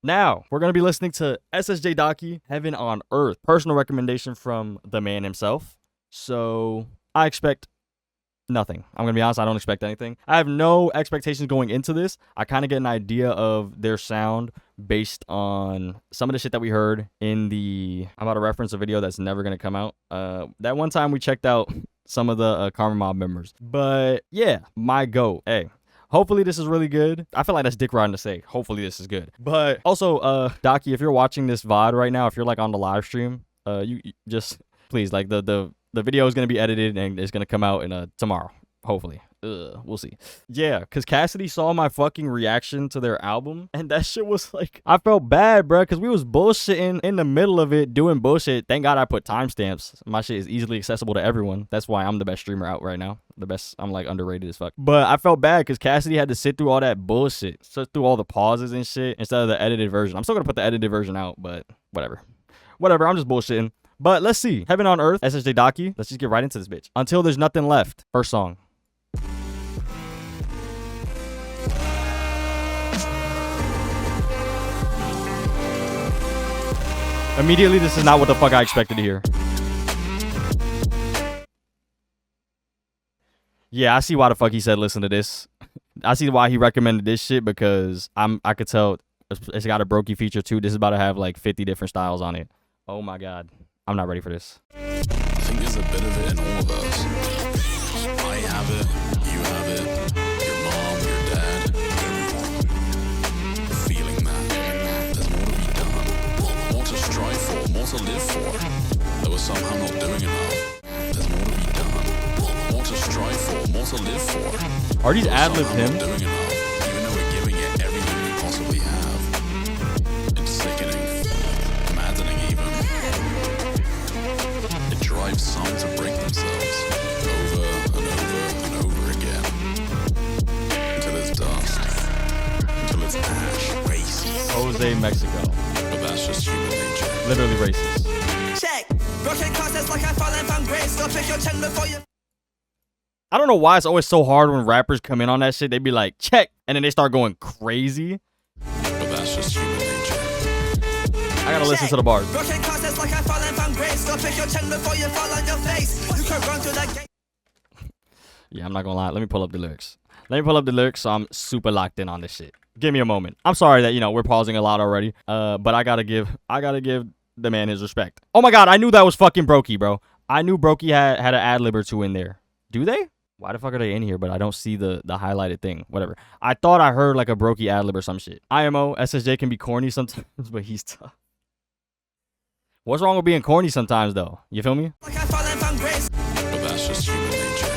Now, we're going to be listening to SSJ Daki, Heaven on Earth. Personal recommendation from the man himself. So, I expect nothing. I'm going to be honest, I don't expect anything. I have no expectations going into this. I kind of get an idea of their sound based on some of the shit that we heard in the... I'm about to reference a video that's never going to come out. That one time we checked out some of the karmamob members. But, yeah, my goat. Hey. Hopefully this is really good. I feel like that's dick riding to say, hopefully this is good. But also, Daki, if you're watching this VOD right now, if you're like on the live stream, you just, please, like the video is going to be edited and it's going to come out in tomorrow, hopefully. We'll see. Yeah, because Cacity saw my fucking reaction to their album, and that shit was like, I felt bad, bro, because we was bullshitting in the middle of it, doing bullshit. Thank God I put timestamps. My shit is easily accessible to everyone. That's why I'm the best streamer out right now. The best. I'm like underrated as fuck. But I felt bad because Cacity had to sit through all that bullshit, sit through all the pauses and shit instead of the edited version. I'm still gonna put the edited version out, but whatever. I'm just bullshitting. But let's see. Heaven on Earth, SSJ Daki. Let's just get right into this bitch. Until There's Nothing Left. First song. Immediately, this is not what the fuck I expected to hear. Yeah, I see why the fuck he said listen to this. I see why he recommended this shit because I could tell it's got a Brokey feature too. This is about to have like 50 different styles on it. Oh my god. I'm not ready for this. I think there's a bit of it in all of us. I have it, you have it, your mom, your dad, everyone. Feeling that. There's more to be done. More to strive for, more to live for. That we're somehow not doing enough. There's more to be done. More to strive for, more to live for. Are these ad-libs him? Doing enough, even though we're giving it everything we possibly have. It's sickening, maddening even. It drives some to break themselves over and over and over again until it's dust, until it's ash. Racist. Jose, Mexico. But that's just human nature. Literally racist. Check. Broken concepts like I fallen from grace. Go pick your chin before you. I don't know why it's always so hard when rappers come in on that shit. They be like, check, and then they start going crazy. But that's just human nature. I gotta listen to the bars. Broken concepts like I fallen from grace. Go pick your chin before you fall on your face. You can run through that gate. Yeah, I'm not gonna lie. Let me pull up the lyrics. So I'm super locked in on this shit. Give me a moment. I'm sorry that, we're pausing a lot already. But I gotta give the man his respect. Oh my god, I knew that was fucking Brokey, bro. I knew Brokey had an ad-lib or two in there. Do they? Why the fuck are they in here? But I don't see the highlighted thing. Whatever. I thought I heard like a Brokey ad-lib or some shit. IMO, SSJ can be corny sometimes, but he's tough. What's wrong with being corny sometimes, though? You feel me? Like I fallen from grace. But that's just human nature.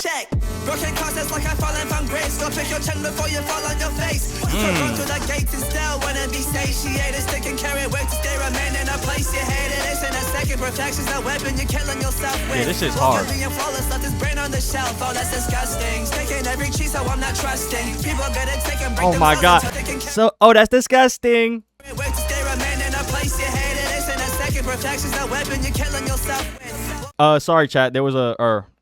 Check. Broken concepts like I fallen from grace. Go pick your chin before you fall on your face. You can run through the gates and still wanna be satiated. Stick and carry weight to stay remain in a place you hated. It's in a second. Perfection's a weapon you're killing yourself with. Yeah, this shit's hard. Being flawless, left his brain on the shelf. Oh, that's disgusting. Taking every cheese, so I'm not trusting. People gonna take and break Oh my god. So, oh, that's disgusting. Wait to stay remain in a place you hated. It's in a second. Perfection's a weapon you're killing yourself with. Sorry, chat. There was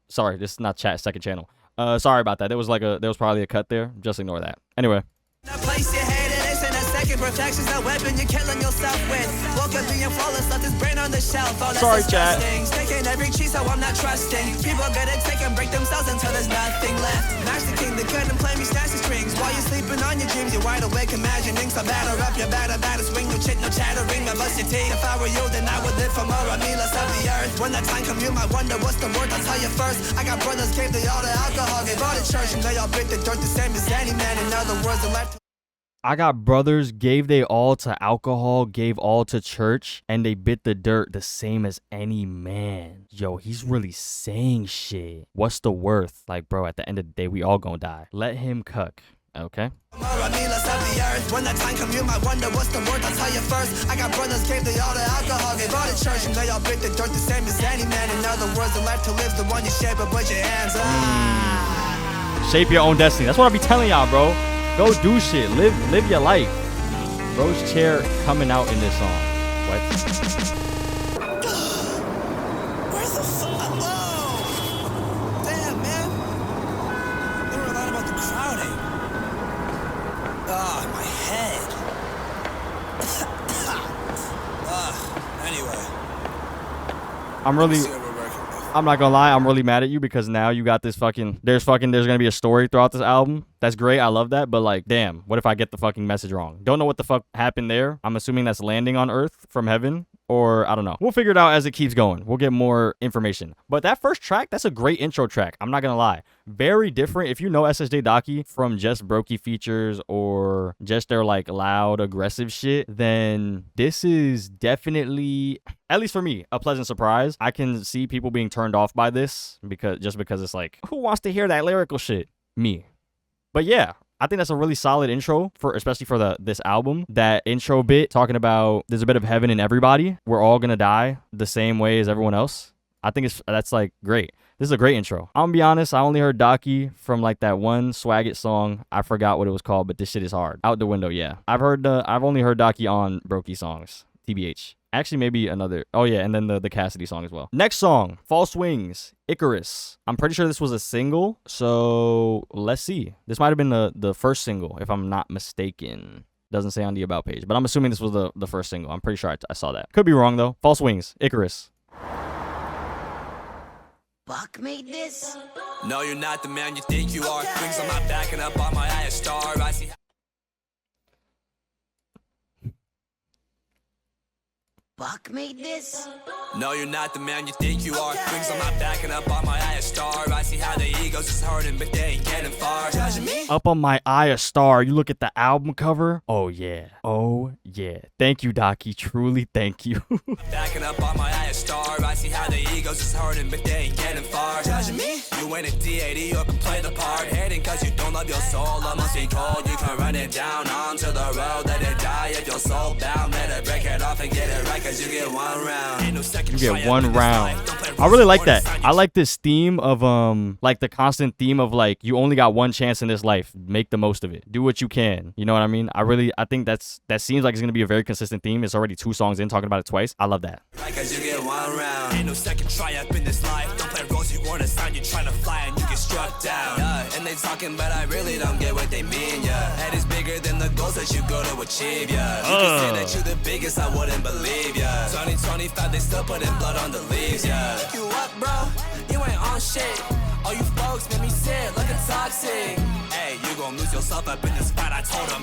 sorry, this is not chat, second channel. Sorry about that. There was probably a cut there. Just ignore that. Anyway. In a place you hated. It's in a second. Perfection's a weapon you're killing yourself with. Woke up being flawless, left his brain on the shelf. Oh, that's sorry, chat. Taking every cheese, so I'm not trusting. People gonna take and break themselves until there's nothing left. Master King, the couldn't play me snatch the strings. While you're sleeping on your dreams, you're wide awake imagining. So batter up your batter swing. No chit, no chattering, I bust your teeth. If I were you, then I would live for more of me, less of the earth. When that time comes, you might wonder what's the word. I'll tell you first. I got brothers, gave they all the alcohol, gave all the church, and they all bit the dirt the same as any man. In other words, the life. I got brothers, gave they all to alcohol, gave all to church, and they bit the dirt the same as any man. Yo, he's really saying shit. What's the worth? Like, bro, at the end of the day, we all gonna die. Let him cook, okay? When that time comes, you might wonder what's the word. I'll tell you first. I got brothers, gave they all the alcohol, gave all the church, and they all bit the dirt the same as any man. In other words, the life to live's the one you shape, but put your hands up. Shape your own destiny. That's what I be telling y'all, bro. Go do shit. Live your life. Bro's chair coming out in this song. What? Where's the fuck? Whoa! Damn, man. They were a lot about the crowding. Ah, my head. I'm not gonna lie, I'm really mad at you because now you got this there's gonna be a story throughout this album. That's great, I love that, but like, damn, what if I get the fucking message wrong? Don't know what the fuck happened there. I'm assuming that's landing on Earth from heaven, or I don't know. We'll figure it out as it keeps going. We'll get more information. But that first track, that's a great intro track. I'm not gonna lie. Very different. If you know SSJ Daki from just Brokey features or just their like loud, aggressive shit, then this is definitely, at least for me, a pleasant surprise. I can see people being turned off by this because it's like, who wants to hear that lyrical shit? Me. But yeah, I think that's a really solid intro especially for this album. That intro bit talking about there's a bit of heaven in everybody. We're all gonna die the same way as everyone else. I think that's like great. This is a great intro. I'm gonna be honest, I only heard Daki from like that one Swag It song. I forgot what it was called, but this shit is hard. Out the window, yeah. I've only heard Daki on Brokey songs, TBH. Actually, maybe another. Oh, yeah, and then the Cacity song as well. Next song, False Wings, ICARUS. I'm pretty sure this was a single, so let's see. This might have been the first single, if I'm not mistaken. Doesn't say on the About page, but I'm assuming this was the first single. I'm pretty sure I saw that. Could be wrong, though. False Wings, ICARUS. Buck made this? No, you're not the man you think you are. Wings on my back and up on my eye, a star. I see. Buck made this? No, you're not the man you think you are. Wings on my back and up on my eye, a star. I see how the egos is hurting, but they ain't getting far. Judging me? Up on my eye, a star. You look at the album cover. Oh, yeah. Oh, yeah. Thank you, Daki. Truly, thank you. Backing up on my eye, a star. I see how the egos is hurting, but they ain't getting far. Judging me? You ain't a D80 or can play the part. Hating cause you don't love your soul. I must be cold. You can run it down onto the road. Let it die if you're soul bound. Let it break it off and get it right. You get one round. You get one round. I really like that. I like this theme of like the constant theme of like you only got one chance in this life. Make the most of it. Do what you can. You know what I mean? I think that seems like it's gonna be a very consistent theme. It's already 2 songs in talking about it twice. I love that. Cause you get one round. Ain't no second triumph in this life. Don't play roles you want to sign. You're trying to fly and you get struck down. Yeah, and they talking, but I really don't get what they mean. Yeah, head is bigger than the goals that you go to achieve. Yeah, you can say that you're the biggest. I wouldn't believe. Yeah, 2025 they still putting blood on the leaves. Yeah, look you up, bro. You ain't on shit. All you folks make me sit looking toxic. Hey, you gon' lose yourself up in this fight. I told him.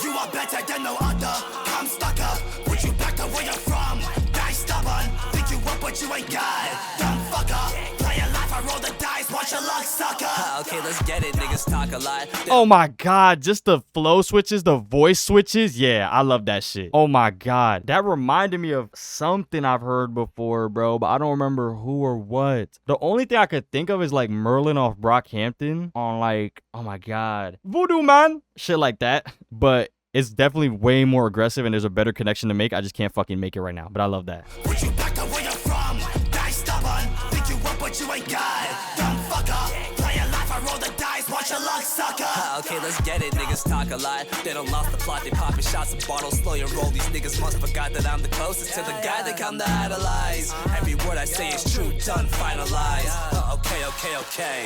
You are better than no other. Come stuck up, put you back to where you're from. Die stubborn, think you up but you ain't got. Dumb fucker, play your life, I roll the dice, watch your luck, sucker. Okay, let's get it, niggas talk a lot. Oh my god, just the flow switches, the voice switches. Yeah, I love that shit. Oh my god, that reminded me of something I've heard before, bro, but I don't remember who or what. The only thing I could think of is like Merlin off Brockhampton on like, oh my god, Voodoo Man, shit like that. But it's definitely way more aggressive and there's a better connection to make. I just can't fucking make it right now, but I love that. Put you back to where you're from. Die stubborn, think you up but you ain't got. Dumb fucker, play your life, I roll the dice, watch your luck, sucker. Okay, let's get it, niggas talk a lot. They don't lost the plot, they popping shots and bottles, slow your roll. These niggas must forgot that I'm the closest to the guy they come to idolize. Every word I say is true, done, finalized. Okay.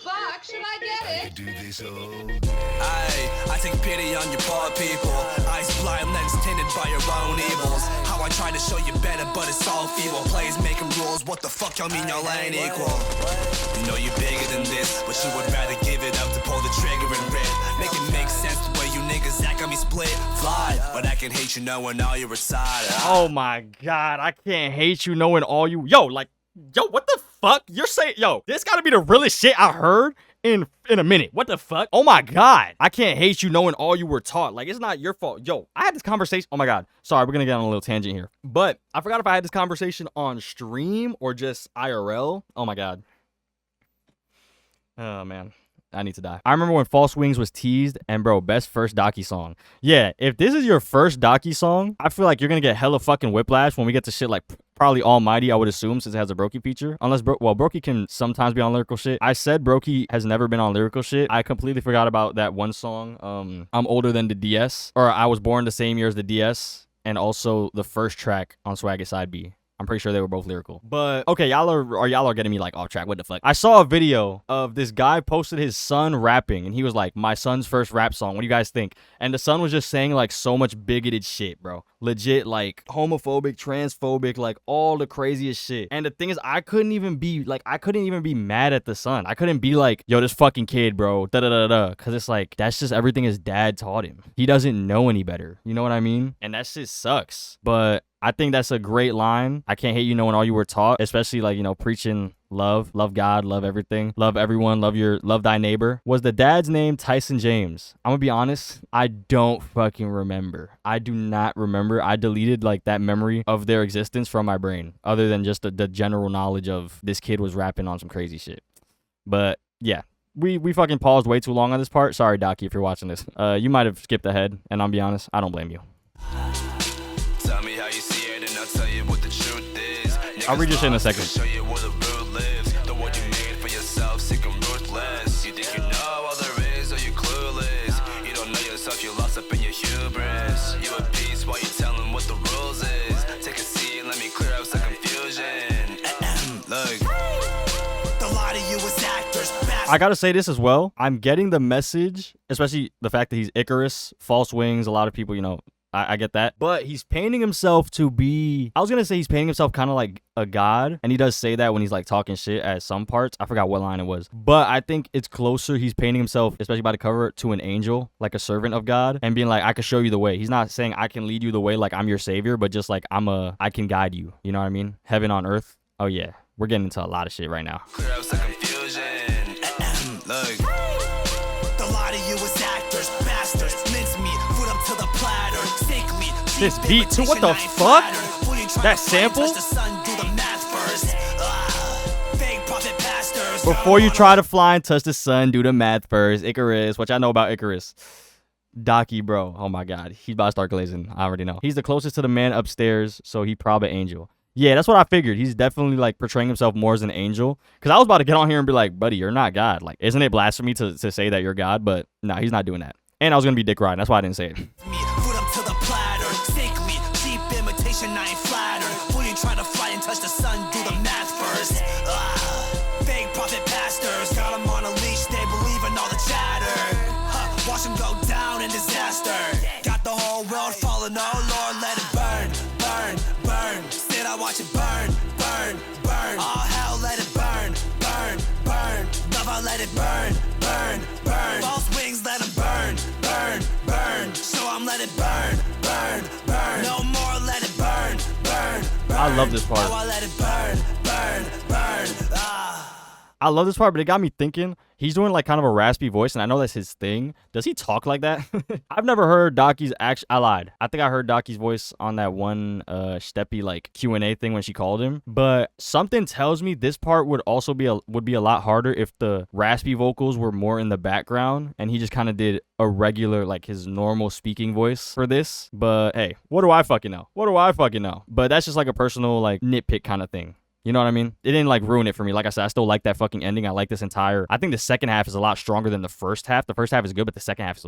Fuck, should I get it? Do this I take pity on you poor people. Eyes blind, lens tinted by your own evils. How I try to show you better, but it's all feeble. Players making rules, what the fuck y'all mean y'all ain't equal? You know you're bigger than this, but you would rather give it up to pull the trigger and rip. Make it make sense the way you niggas act on me split. Fly, but I can hate you knowing all you're inside. Oh my god, I can't hate you knowing all you. Yo, what the fuck? You're saying, yo, this gotta be the realest shit I heard in a minute. What the fuck? Oh my god. I can't hate you knowing all you were taught. Like, it's not your fault. Yo, I had this conversation. Oh my god. Sorry, we're gonna get on a little tangent here. But I forgot if I had this conversation on stream or just IRL. Oh my god. Oh man. I need to die. I remember when False Wings was teased, and bro, best first Daki song. Yeah, if this is your first Daki song, I feel like you're gonna get hella fucking whiplash when we get to shit like probably Almighty, I would assume, since it has a Brokey feature. Unless, Brokey can sometimes be on lyrical shit. I said Brokey has never been on lyrical shit. I completely forgot about that one song, I'm Older Than the DS, or I Was Born the Same Year as the DS, and also the first track on Swag It Side B. I'm pretty sure they were both lyrical. But okay, y'all are getting me like off track. What the fuck? I saw a video of this guy posted his son rapping, and he was like, "My son's first rap song. What do you guys think?" And the son was just saying like so much bigoted shit, bro. Legit like homophobic, transphobic, like all the craziest shit. And the thing is, I couldn't even be mad at the son. I couldn't be like, "Yo, this fucking kid, bro," da da da da, because it's like that's just everything his dad taught him. He doesn't know any better. You know what I mean? And that shit sucks. But I think that's a great line. I can't hate you knowing all you were taught, especially like, you know, preaching love God, love everything, love everyone, love thy neighbor. Was the dad's name Tyson James? I'm gonna be honest, I don't fucking remember. I do not remember. I deleted like that memory of their existence from my brain, other than just the general knowledge of this kid was rapping on some crazy shit. But yeah. We fucking paused way too long on this part. Sorry, Daki, if you're watching this. You might have skipped ahead, and I'll be honest, I don't blame you. Tell me how you see it and I'll tell you what the truth is. I'll read your shit in a second. Show you where the root lives. The one you made for yourself, sick and ruthless. You think you know all there is, or you clueless. You don't know yourself, you're lost up in your hubris. You at peace while you telling what the rules is. Take a seat and let me clear up some confusion. Look, the lie to you is actors. I gotta say this as well. I'm getting the message, especially the fact that he's ICARUS, false wings. A lot of people, you know, I get that. But he's painting himself to be, I was gonna say he's painting himself kind of like a god. And he does say that when he's like talking shit at some parts. I forgot what line it was. But I think it's closer. He's painting himself, especially by the cover, to an angel, like a servant of God. And being like, I can show you the way. He's not saying I can lead you the way like I'm your savior, but just like I can guide you. You know what I mean? Heaven on earth. Oh yeah. We're getting into a lot of shit right now. Clear up some confusion. Look, the lie to you is actors, bastards, mincemeat, food up to the platter, sickly. This beat too, what the fuck? That sample? Before you try to fly and touch the sun, do the math first. ICARUS, which I know about ICARUS. Daki, bro. Oh my god. He's about to start glazing. I already know. He's the closest to the man upstairs, so he probably angel. Yeah, that's what I figured. He's definitely like portraying himself more as an angel. Because I was about to get on here and be like, buddy, you're not God. Like, isn't it blasphemy to say that you're God? But no, he's not doing that. And I was going to be dick riding. That's why I didn't say it. Food up to the platter, sickly, cheap imitation, I ain't flattered. When you try to fly and touch the sun, do the math first. Fake prophet pastors, got them on a leash, they believe in all the chatter. Watch them go down in disaster. Got the whole world falling, oh Lord, let it burn, burn, burn. Said I watch it burn, burn, burn. All hell, let it burn, burn, burn. Love, I let it burn, burn, burn. False wings, let them burn, burn, burn. So I'm let it burn, burn, burn. No more, let it burn, burn, burn. I love this part. Oh, I let it burn, burn, burn. I love this part, but it got me thinking. He's doing like kind of a raspy voice, and I know that's his thing. Does he talk like that? I've never heard Daki's I lied. I think I heard Daki's voice on that one Steppy like Q&A thing when she called him. But something tells me this part would also be a lot harder if the raspy vocals were more in the background and he just kind of did a regular like his normal speaking voice for this. But hey, what do I fucking know? What do I fucking know? But that's just like a personal like nitpick kind of thing. You know what I mean? It didn't like ruin it for me. Like I said, I still like that fucking ending. I like this entire. I think the second half is a lot stronger than the first half. The first half is good, but the second half is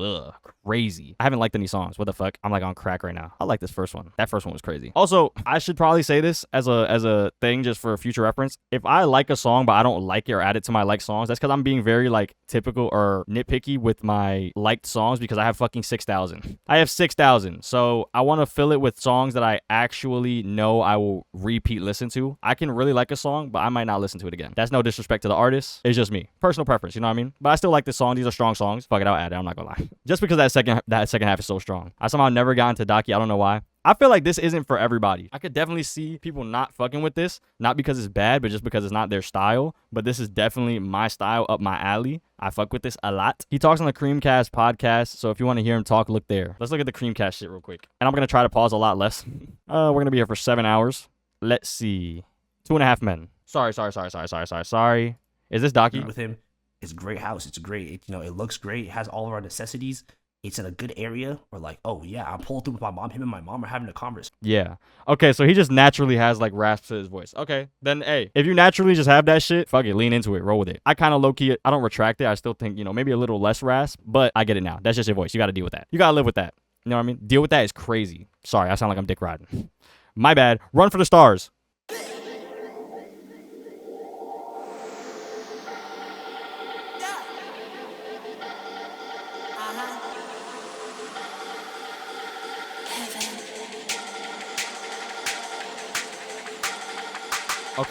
crazy. I haven't liked any songs. What the fuck? I'm like on crack right now. I like this first one. That first one was crazy. Also, I should probably say this as a thing just for future reference. If I like a song but I don't like it or add it to my liked songs, that's because I'm being very like typical or nitpicky with my liked songs because I have fucking 6,000. I have 6,000. So I want to fill it with songs that I actually know I will repeat listen to. I can really like a song, but I might not listen to it again. That's no disrespect to the artist. It's just me. Personal preference, you know what I mean? But I still like this song. These are strong songs. Fuck it, I'll add it. I'm not gonna lie. Just because that second half is so strong. I somehow never got into Daki. I don't know why. I feel like this isn't for everybody. I could definitely see people not fucking with this, not because it's bad, but just because it's not their style. But this is definitely my style, up my alley. I fuck with this a lot. He talks on the Creamcast podcast, so if you want to hear him talk, look there. Let's look at the Creamcast shit real quick. And I'm going to try to pause a lot less. We're going to be here for 7 hours. Let's see. 2.5 Men. Sorry. Is this Daki? With him, it's a great house. It's great. It looks great. It has all of our necessities. It's in a good area. Or like, oh yeah, I'm pulling through with my mom. Him and my mom are having a conversation. Yeah. Okay, so he just naturally has like rasp to his voice. Okay, then hey, if you naturally just have that shit, fuck it, lean into it, roll with it. I kind of low key, I don't retract it. I still think maybe a little less rasp, but I get it now. That's just your voice. You got to deal with that. You got to live with that. You know what I mean? Deal with that is crazy. Sorry, I sound like I'm dick riding. My bad. Run for the Stars. Okay,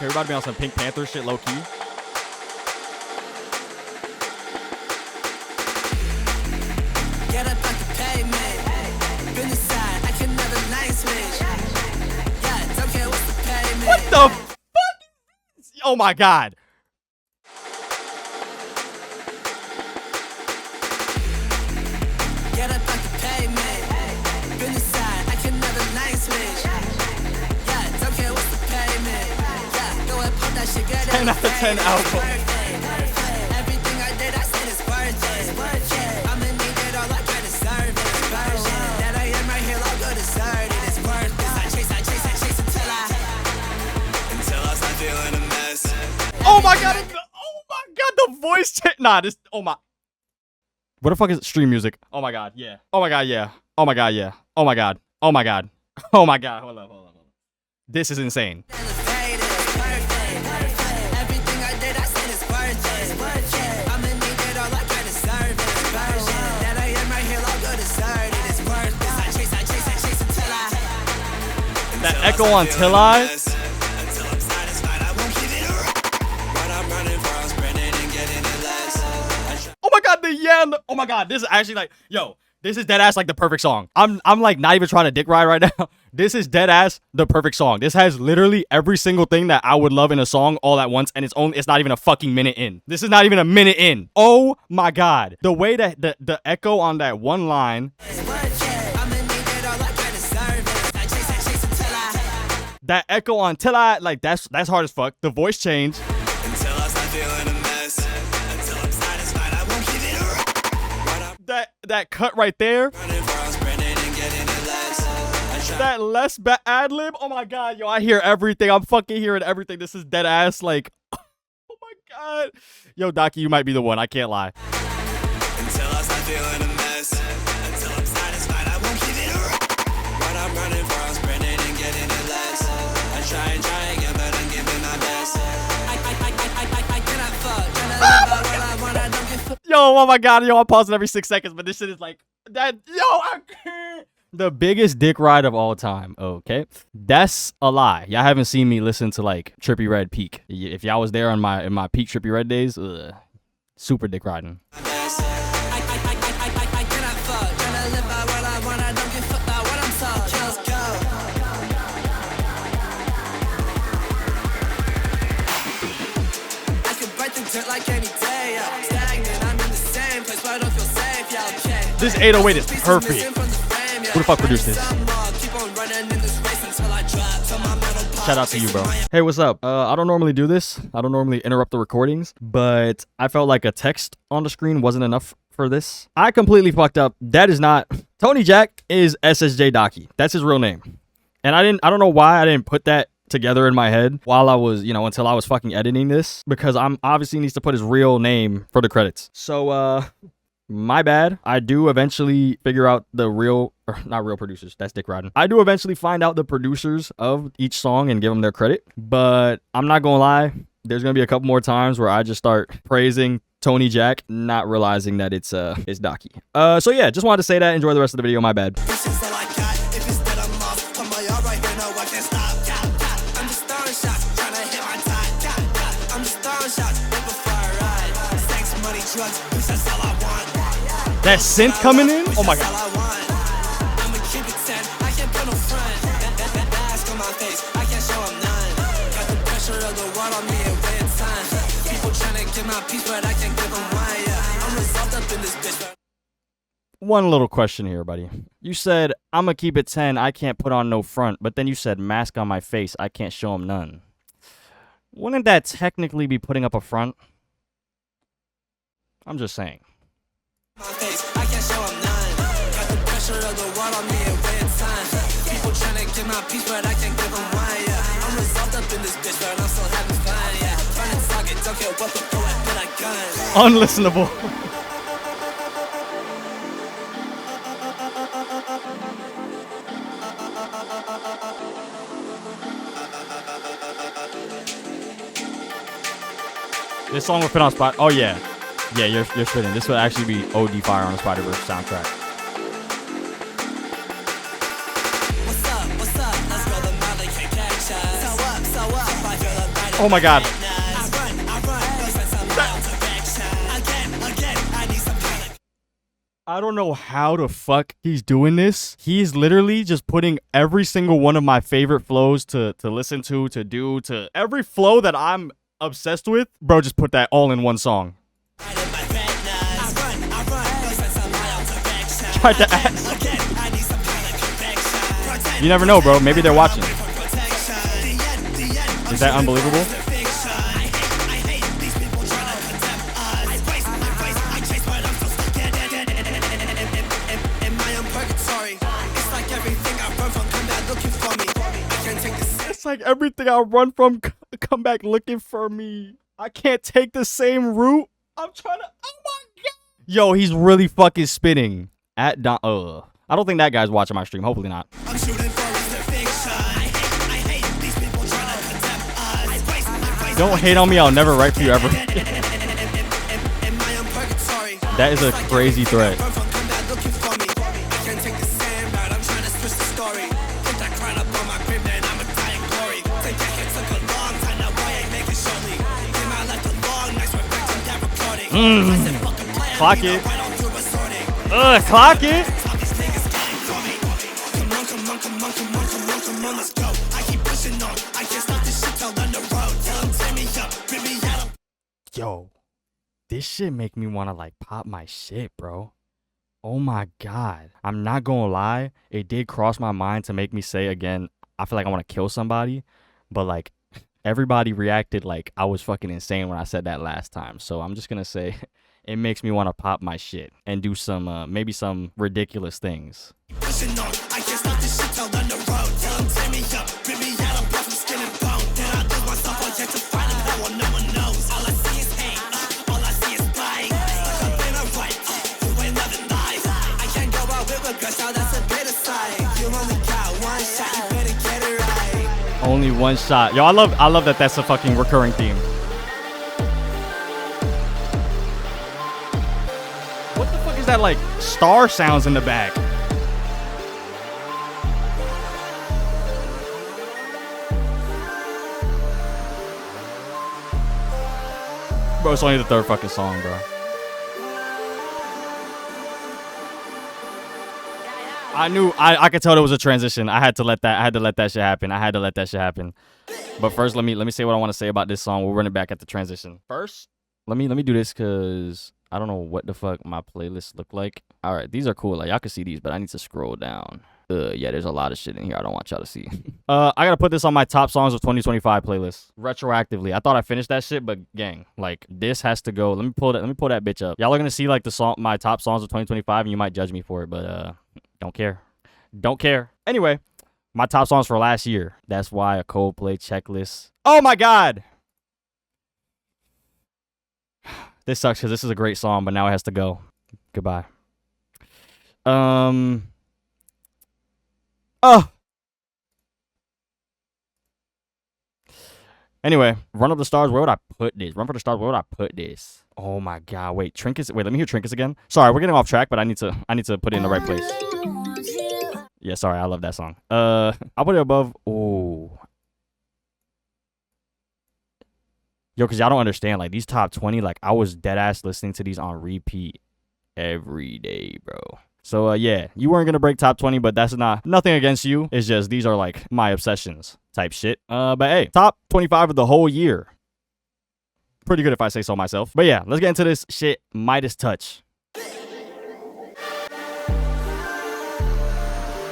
we're about to be on some Pink Panther shit, low key. Get up on the pavement. Been inside, I can never night switch. Yeah, don't care what's the payment. What the fuck? Oh my god. Get up on the pavement. Been inside, I can never night switch. Yeah, don't care what's the payment. Yeah, go and pump that shit, get 10 out of 10 album. Everything I did, I said it's worth it. I'ma need it all, I gotta serve it. Version that I am right here, I'll go desert it. It's worth it. I chase until I start feeling a mess. Oh my god. Oh my god. The voice chat. Nah, this. Oh my. What the fuck is stream music? Oh my god. Yeah. Oh my god. Yeah. Oh my god. Yeah. Oh my god. Oh my god. Oh my god. Hold up. This is insane. Elevated, perfect. Everything I did, I said it's worth it. I'ma need it all, I gotta serve it. Version that I am right here, I'll go desert it. It's worth it. I chase until I. That echo on Till I. Until I'm satisfied, I won't give it up. What I'm running for, I'm sprinting and getting it less. Oh my god. Oh my god. This is actually like, yo. This is dead ass like the perfect song. I'm like not even trying to dick ride right now. This is dead ass the perfect song. This has literally every single thing that I would love in a song all at once, and it's not even a fucking minute in. This is not even a minute in. Oh my god. The way that the echo on that one line. That echo on Till I, like that's hard as fuck. The voice change. Until I start feeling a mess. Until I'm satisfied, I won't give it up. That cut right there. Running for, I'm sprinting and getting it less. That less ad lib. Oh my god, yo, I hear everything. I'm fucking hearing everything. This is dead ass. Like, oh my god, yo, Daki, you might be the one. I can't lie. Until I start feeling a mess. Until I'm satisfied, I won't give it up. What I'm running for, I'm sprinting and getting it less. I try again, but I'm giving my best. I cannot fuck. Tryna live out what I want, I don't give a Yo, oh my god, yo, I'm pausing every 6 seconds, but this shit is like that. Yo, I can't. The biggest dick ride of all time. Okay, that's a lie. Y'all haven't seen me listen to like Trippie Redd peak. If y'all was there in my peak Trippie Redd days, super dick riding. I cannot fuck. Tryna live out what I want, I don't give a fuck about what I'm told. Just go. I could bite the dirt like any day. Yo. Stagnant, I'm in the same place where I don't feel safe. Yeah, okay. This 808 is perfect. Who the fuck produced this? Shout out to you, bro. Hey, what's up? I don't normally do this. I don't normally interrupt the recordings, but I felt like a text on the screen wasn't enough for this. I completely fucked up. That is not Tony Jack is SSJ Daki. That's his real name. And I don't know why I didn't put that together in my head while I was, until I was fucking editing this, because I'm obviously needs to put his real name for the credits. So, my bad. I do eventually figure out the not real producers. That's dick riding. I do eventually find out the producers of each song and give them their credit. But I'm not gonna lie. There's gonna be a couple more times where I just start praising Tony Jack, not realizing that it's Daki. So yeah, just wanted to say that. Enjoy the rest of the video. My bad. This is all I got. If it's dead, I'm off. Come on, y'all right here, no, I can't stop. I'm just throwing shots, trying to hit my top. I'm just throwing shots, right before I ride. Sex, money, drugs, bitch, that's all I want. That synth coming in? Oh my god. I'ma keep it 10, I can't put no front. That mask on my face, I can't show them none. Got the pressure of the world on me and way it's time. People trying to get my piece, but I can't give them one, yeah. I'm resolved up in this bitch. One little question here, buddy. You said, I'ma keep it 10, I can't put on no front, but then you said mask on my face, I can't show them none. Wouldn't that technically be putting up a front? I'm just saying. My face, I can't show them none. Got the pressure of the world on me and way it's time. People trying to get my piece, but I can't give them one, yeah. I'm resolved up in this bitch, but I'm still having fun, yeah. Trying to talk it, don't care what the poet, but I gun. Unlistenable. This song will fit on spot. Oh yeah, yeah, you're spitting. This would actually be OD fire on a Spider-Verse soundtrack. What's up? What's up? Let's go the mile they can't catch us. So up? I feel the body. Oh my God. I run. Losing some mild direction. Again, I need some kind of. I don't know how the fuck he's doing this. He's literally just putting every single one of my favorite flows to listen to do, to every flow that I'm obsessed with. Bro, just put that all in one song. I run. Losing some mild direction. Tried to ask. Again, I need some kind of convection. You never know, bro. Maybe they're watching. Protection. The end. Is that unbelievable? I hate these people trying to condemn us. I chase, but I'm so stuck in my own purgatory. It's like everything I run from come back looking for me. I can't take this. It's like everything I run from come back looking for me. I can't take the same route. I'm trying to. Oh my God. Yo, he's really fucking spinning. At Don. I don't think that guy's watching my stream. Hopefully not. I'm shooting for crucifixion. I hate these people trying to condemn us. Don't hate on me. I'll never write for you ever. In my own purgatory. That is a crazy threat. Run from come back looking for me. I can't take the same route. I'm trying to switch the story. Put that crown up on my grip, man. I'm a dying glory. Take that hit took a long time. Now boy ain't making show me. Came out left a long nice with victim that recording. I said fuck a plan. Clock we it. know right on through resorting. Clock it. All these niggas getting for me. Come on, let's go. I keep pushing on. I can't stop this shit till on the road. Tell them tear me up, rip me out. Yo, this shit make me want to like pop my shit, bro. Oh my God. I'm not gonna lie. It did cross my mind to make me say again, I feel like I want to kill somebody. But like everybody reacted like I was fucking insane when I said that last time. So I'm just gonna say it makes me want to pop my shit and do some, maybe some ridiculous things. Pushing on. I can't stop this shit till on the road. Tell them tear me up, rip me out. I'm from skin and bone. Then I lose myself on yet to find him. That one no one knows. All I see is hate. All I see is fight. Stuck up in a right. You ain't loving life. I can't go out with regrets. Now that's a bitter side. You only got one shot. You better get it right. Only one shot. Yo, I love that that's a fucking recurring theme. What the fuck is that like star sounds in the back? Bro, it's only the third fucking song, bro. I knew I could tell there was a transition. I had to let that shit happen. But first, let me say what I want to say about this song. We'll run it back at the transition. First, let me do this because I don't know what the fuck my playlists look like. All right, these are cool. Like y'all can see these, but I need to scroll down. Yeah, there's a lot of shit in here I don't want y'all to see. I gotta put this on my top songs of 2025 playlist retroactively. I thought I finished that shit, but gang, like this has to go. Let me pull that bitch up. Y'all are gonna see like my top songs of 2025, and you might judge me for it, but don't care. Anyway, my top songs for last year. That's why a Coldplay checklist. Oh my God. This sucks because this is a great song, but now it has to go. Goodbye. Oh. Anyway, Run Up the Stars. Where would I put this? Run for the Stars. Where would I put this? Oh my God. Wait, Trinkets. Wait, let me hear Trinkets again. Sorry, we're getting off track, but I need to put it in the right place. Yeah, sorry. I love that song. I'll put it above. Oh. Yo, because y'all don't understand. Like, these top 20, like, I was dead ass listening to these on repeat every day, bro. So, yeah, you weren't going to break top 20, but that's nothing against you. It's just these are, like, my obsessions type shit. But, hey, top 25 of the whole year. Pretty good if I say so myself. But, yeah, let's get into this shit. Midas Touch.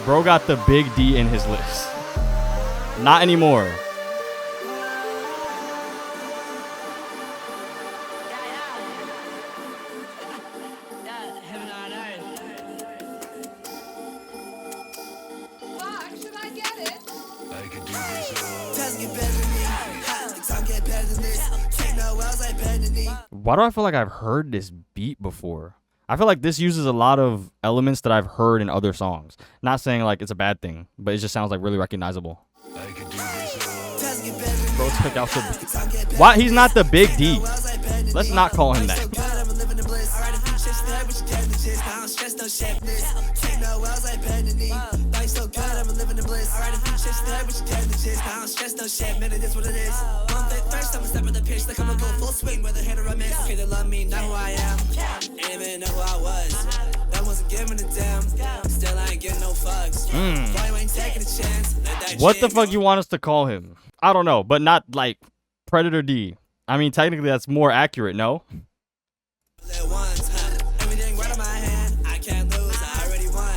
Bro got the big D in his list. Not anymore. Why do I feel like I've heard this beat before? I feel like this uses a lot of elements that I've heard in other songs. Not saying like it's a bad thing, but it just sounds like really recognizable. Bro took out the... Why? He's not the big D. Let's not call him that. First, I'm a step of the pitch, like I'm gonna go full swing, whether hit or a miss. Okay, they love me, know who I am. Ain't even know who I was. That wasn't giving a damn. Still, I ain't getting no fucks. Why you ain't taking a chance? What the fuck you want us to call him? I don't know, but not like Predator D. I mean, technically, that's more accurate, no? Everything right in my hand, I can't lose, I already won.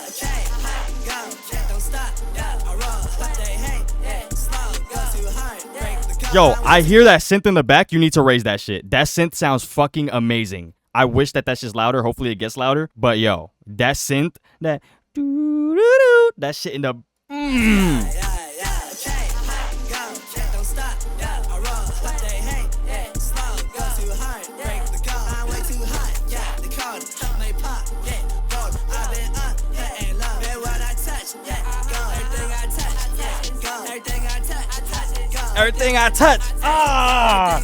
Okay, go, don't stop, I roll, what they hate, slow, go too hard, break the code. Yo, I hear that synth in the back. You need to raise that shit. That synth sounds fucking amazing. I wish that that's just louder. Hopefully it gets louder. But yo, that synth, that doo-doo-doo, that shit in the everything I touch. Ah!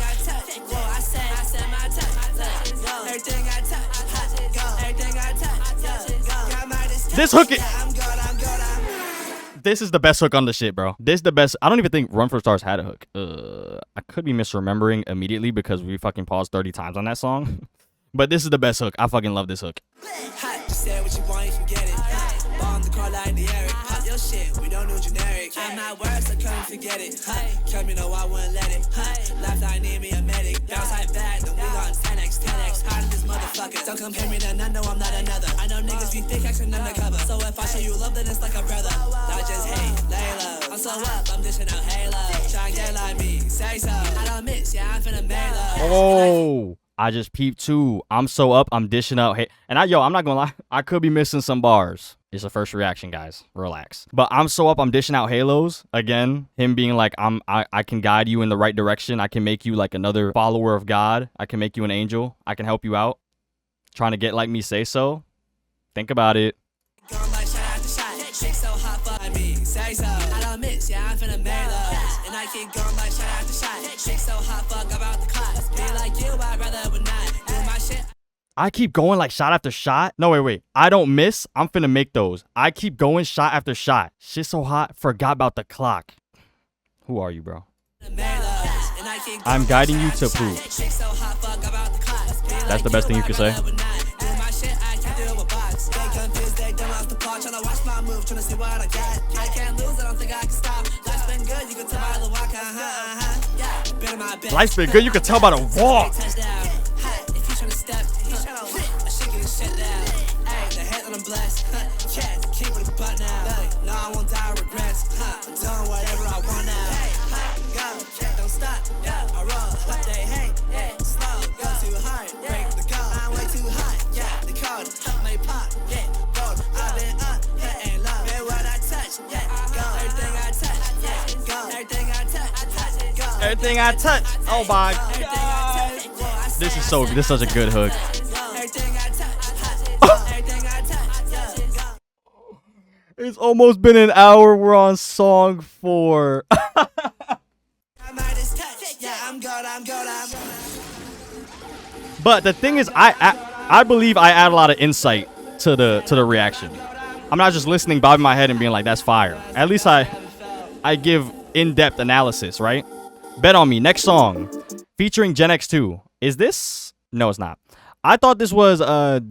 This hook it. This is the best hook on the shit, bro. This is the best. I don't even think Run for Stars had a hook. I could be misremembering immediately because we fucking paused 30 times on that song. But this is the best hook. I fucking love this hook. Say what you want, you can get it. Bomb the car like the Eric. Pop your shit, we don't do generic. I'm not worse, so come forget it. Come, you know I wouldn't let it. Left eye need me a medic. Bounce like bad, then we on 10x, 10x. Hard this motherfucker. Don't compare me to none, no, I'm not another. I know niggas be thick, acting undercover. So if I show you love, then it's like a brother. Not just hate, lay low. I'm so up, I'm dishing out halo. Try and get like me, say so. I don't miss, yeah, I'm finna mail. Oh, I just peeped too. I'm so up, I'm dishing out. Hey, and I'm not gonna lie, I could be missing some bars. It's a first reaction, guys. Relax. But I'm so up, I'm dishing out halos. Again, him being like, I can guide you in the right direction. I can make you like another follower of God. I can make you an angel. I can help you out. Trying to get like me, say so. Think about it. Say so. I don't miss, yeah, I'm finna mail those. And I keep going like shot after shot. Chick so hot, fuck about the class. Be like you, I'd rather would not. Do my shit. I keep going like shot after shot. No, wait. I don't miss. I'm finna make those. I keep going shot after shot. Shit so hot, forgot about the clock. Who are you, bro? I'm guiding you to poop. That's the best thing you can say. Life's been good, you can tell by the walk. Everything I touch. Oh my God. This is so good. This is such a good hook. It's almost been an hour. We're on song 4. But the thing is, I believe I add a lot of insight to the reaction. I'm not just listening, bobbing my head and being like, that's fire. At least I give in-depth analysis, right? Bet on me. Next song featuring Gen X2. Is this? No, it's not. I thought this was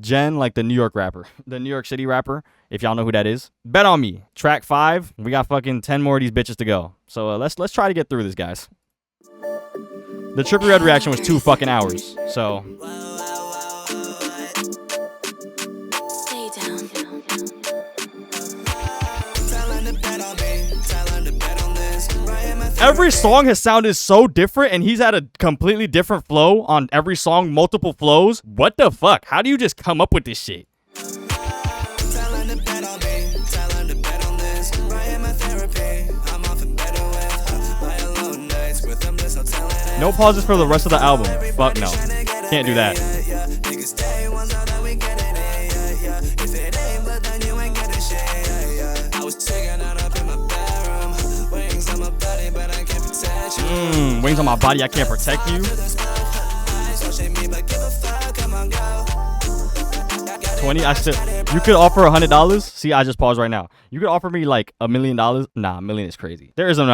Jen, like the New York rapper, the New York City rapper. If y'all know who that is, bet on me. Track 5. We got fucking 10 more of these bitches to go. So let's try to get through this, guys. The Trippie Red reaction was 2 fucking hours. So. Every song has sounded so different, and he's had a completely different flow on every song, multiple flows. What the fuck? How do you just come up with this shit? No pauses for the rest of the album. Fuck no. Can't do that. Wings on my body, I can't protect you. 20, I still, you could offer $100. See, I just paused right now. You could offer me like $1 million. Nah, $1 million is crazy. There is an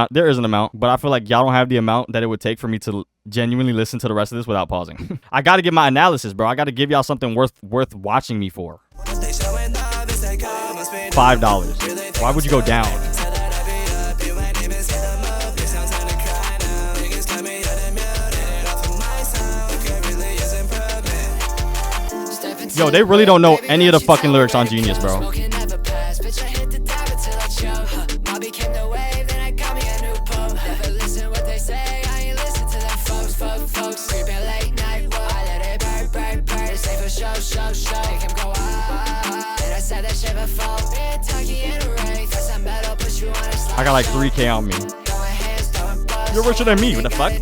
amount, but I feel like y'all don't have the amount that it would take for me to genuinely listen to the rest of this without pausing. I got to give my analysis, bro. I got to give y'all something worth watching me for. $5. Why would you go down? Yo, they really don't know any of the fucking lyrics on Genius, bro. I got like 3K on me. You're richer than me, what the fuck?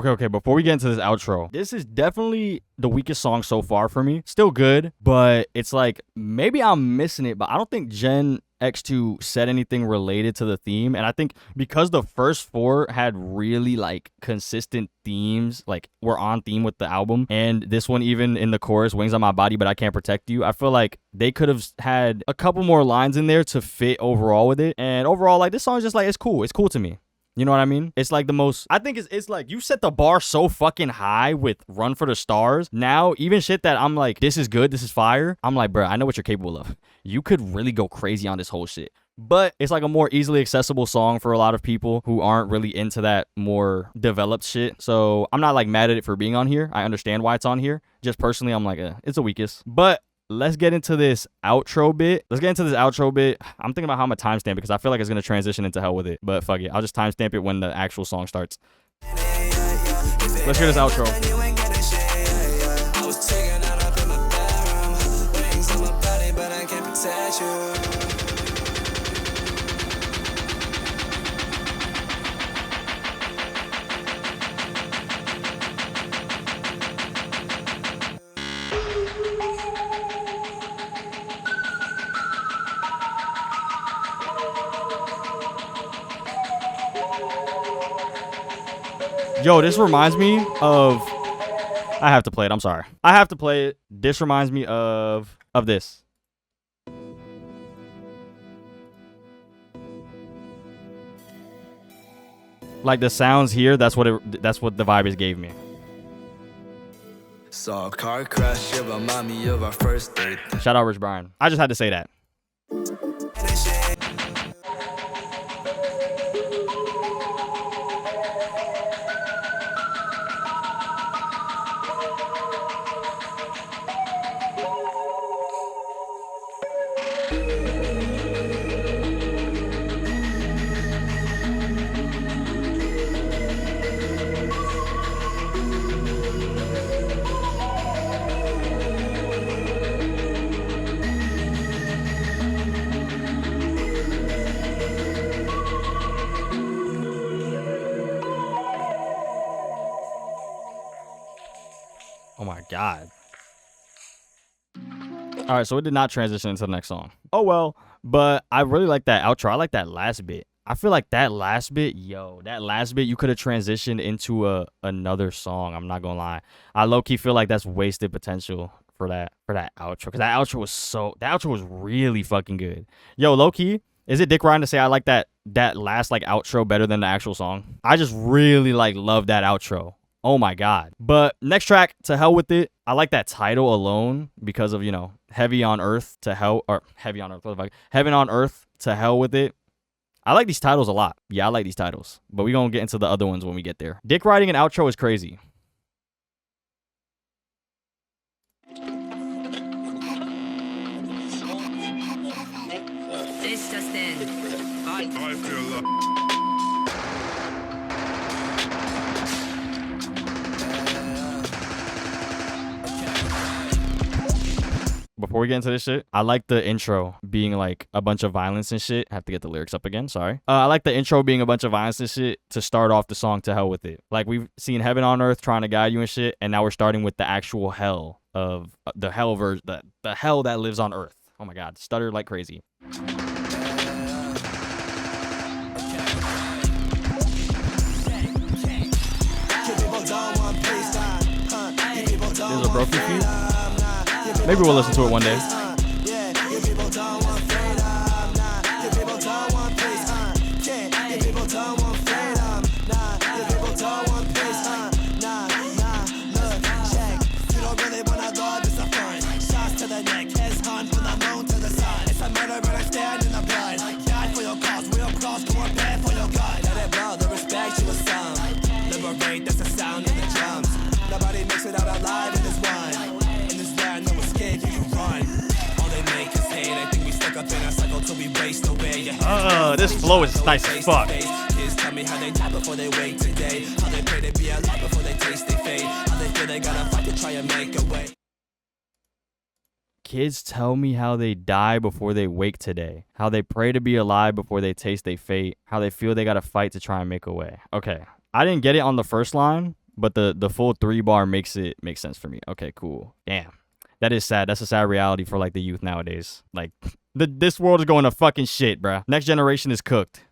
Okay, before we get into this outro, this is definitely the weakest song so far for me. Still good, but it's like, maybe I'm missing it, but I don't think Gen X2 said anything related to the theme. And I think because the first 4 had really like consistent themes, like were on theme with the album, and this one even in the chorus, wings on my body but I can't protect you, I feel like they could have had a couple more lines in there to fit overall with it. And overall, like, this song is just like, it's cool to me. You know what I mean? It's like the most, I think it's like, you set the bar so fucking high with Run for the Stars. Now, even shit that I'm like, this is good, this is fire, I'm like, bro, I know what you're capable of. You could really go crazy on this whole shit. But it's like a more easily accessible song for a lot of people who aren't really into that more developed shit. So I'm not like mad at it for being on here. I understand why it's on here. Just personally, I'm like, it's the weakest. But let's get into this outro bit. I'm thinking about how I'm going to timestamp it because I feel like it's going to transition into hell with it. But fuck it. I'll just timestamp it when the actual song starts. Let's hear this outro. Yo, this reminds me of, I have to play it. I'm sorry. I have to play it. This reminds me of this. Like the sounds here, that's what the vibe is gave me. Saw a car crash, it remind me of our first date. Shout out Rich Brian. I just had to say that. Oh my God. All right, so it did not transition into the next song. Oh well, but I really like that outro. I like that last bit. I feel like that last bit, you could have transitioned into another song. I'm not gonna lie. I low-key feel like that's wasted potential for that outro, because that outro was really fucking good. Yo, low key, is it dick riding to say I like that last like outro better than the actual song? I just really like love that outro. Oh my god. But next track, To Hell With It. I like that title alone because of, you know, Heavy on Earth to Hell, or Heavy on Earth, what the fuck? Heaven on Earth to Hell With It. I like these titles a lot. Yeah, I like these titles. But we're gonna get into the other ones when we get there. Dick riding an outro is crazy. This just in. I feel like Before we get into this shit, I like the intro being like a bunch of violence and shit. I have to get the lyrics up again, sorry. I like the intro being a bunch of violence and shit to start off the song To Hell With It. Like, we've seen Heaven on Earth trying to guide you and shit, and now we're starting with the actual hell of the hell version, the hell that lives on Earth. Oh my god, stutter like crazy. There's a broken feet. Maybe we'll listen to it one day. Nobody makes it out alive in this one. In this land, no escape, you can run. All they make is hate. I think we stuck up in a cycle till we waste away. This flow is nice as fuck. Kids tell me how they die before they wake today. How they pray to be alive before they taste their fate. How they feel they gotta fight to try and make a way. Kids tell me how they die before they wake today. How they pray to be alive before they taste their fate. How they feel they gotta fight to try and make a way. Okay. I didn't get it on the first line, but the full 3-bar makes sense for me. Okay, cool. Damn. That is sad. That's a sad reality for like the youth nowadays. Like, this world is going to fucking shit, bruh. Next generation is cooked.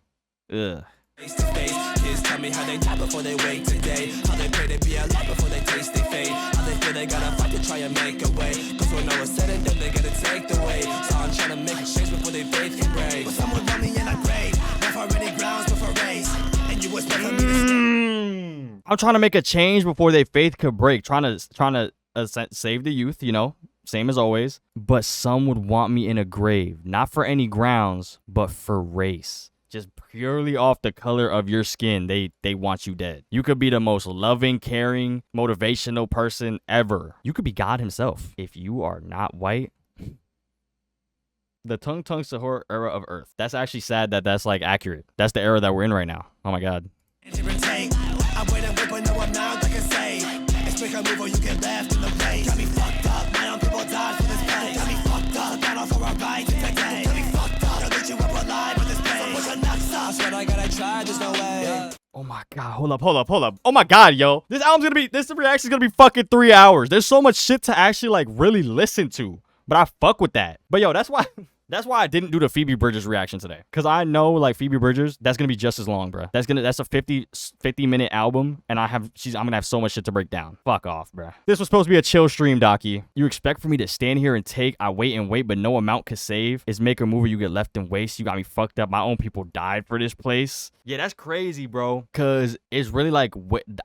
Ugh. Face to face, kids tell me how they die before they wake today. How they pray to be alive before they taste their fate. How they feel they gotta fight to try and make a way. Cause when all is said and done, they gotta take the way. So I'm trying to make a change before they faith can break. But someone got me in a grave. Left already grounds before race. And you was meant for me to stay. I'm trying to make a change before their faith could break. Trying to save the youth, you know, same as always. But some would want me in a grave, not for any grounds, but for race. Just purely off the color of your skin, they want you dead. You could be the most loving, caring, motivational person ever. You could be God himself. If you are not white, the Tung Tung Sahur era of Earth. That's actually sad that that's like accurate. That's the era that we're in right now. Oh my god. I wait and wait, but no one now like I say. Expect a move or you get left in the race. Got me fucked up, my own people died for this place. Got me fucked up, got off for a ride to take day. Got me fucked up, don't let you up alive with this pain. What's a nuts sauce, but I gotta try, there's no way. Oh my god, hold up. Oh my god, yo. This reaction's gonna be fucking 3 hours. There's so much shit to actually like really listen to. But I fuck with that. But yo, that's why I didn't do the Phoebe Bridgers reaction today. Cause I know like Phoebe Bridgers, that's gonna be just as long, bro. That's a 50-minute album, and I'm gonna have so much shit to break down. Fuck off, bro. This was supposed to be a chill stream, Daki. You expect for me to stand here and take I wait and wait, but no amount could save. Is make a move or you get left in waste. You got me fucked up. My own people died for this place. Yeah, that's crazy, bro. Cause it's really like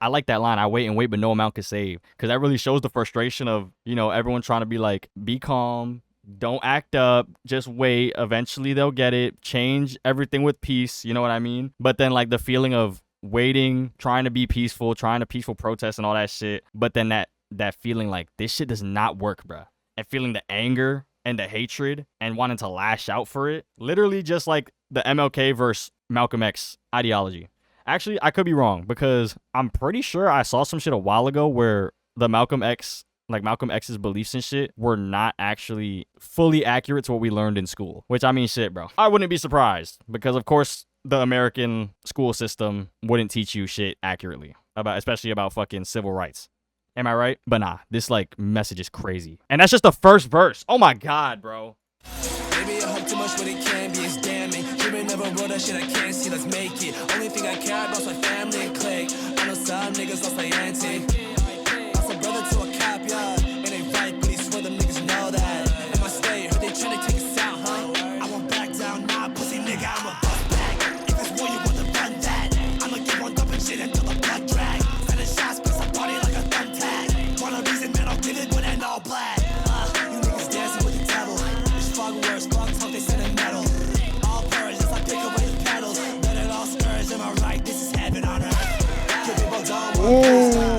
I like that line. I wait and wait, but no amount could save. Cause that really shows the frustration of, you know, everyone trying to be like, be calm. Don't act up, just wait. Eventually they'll get it. Change everything with peace, you know what I mean? But then like the feeling of waiting, trying to be peaceful, trying to peaceful protest and all that shit. But then that feeling like this shit does not work, bruh. And feeling the anger and the hatred and wanting to lash out for it. Literally just like the MLK versus Malcolm X ideology. Actually, I could be wrong because I'm pretty sure I saw some shit a while ago where the Malcolm X's beliefs and shit were not actually fully accurate to what we learned in school. Which, I mean, shit, bro. I wouldn't be surprised because, of course, the American school system wouldn't teach you shit accurately, especially about fucking civil rights. Am I right? But nah, this, like, message is crazy. And that's just the first verse. Oh, my God, bro. Maybe I hope too much when it can be, it's damning. Dreaming never wrote that shit I can't see, let's make it. Only thing I care about is my family and clique. I know some niggas lost my auntie. Brother to a cop, yeah. It ain't right, but he swear the Ooh.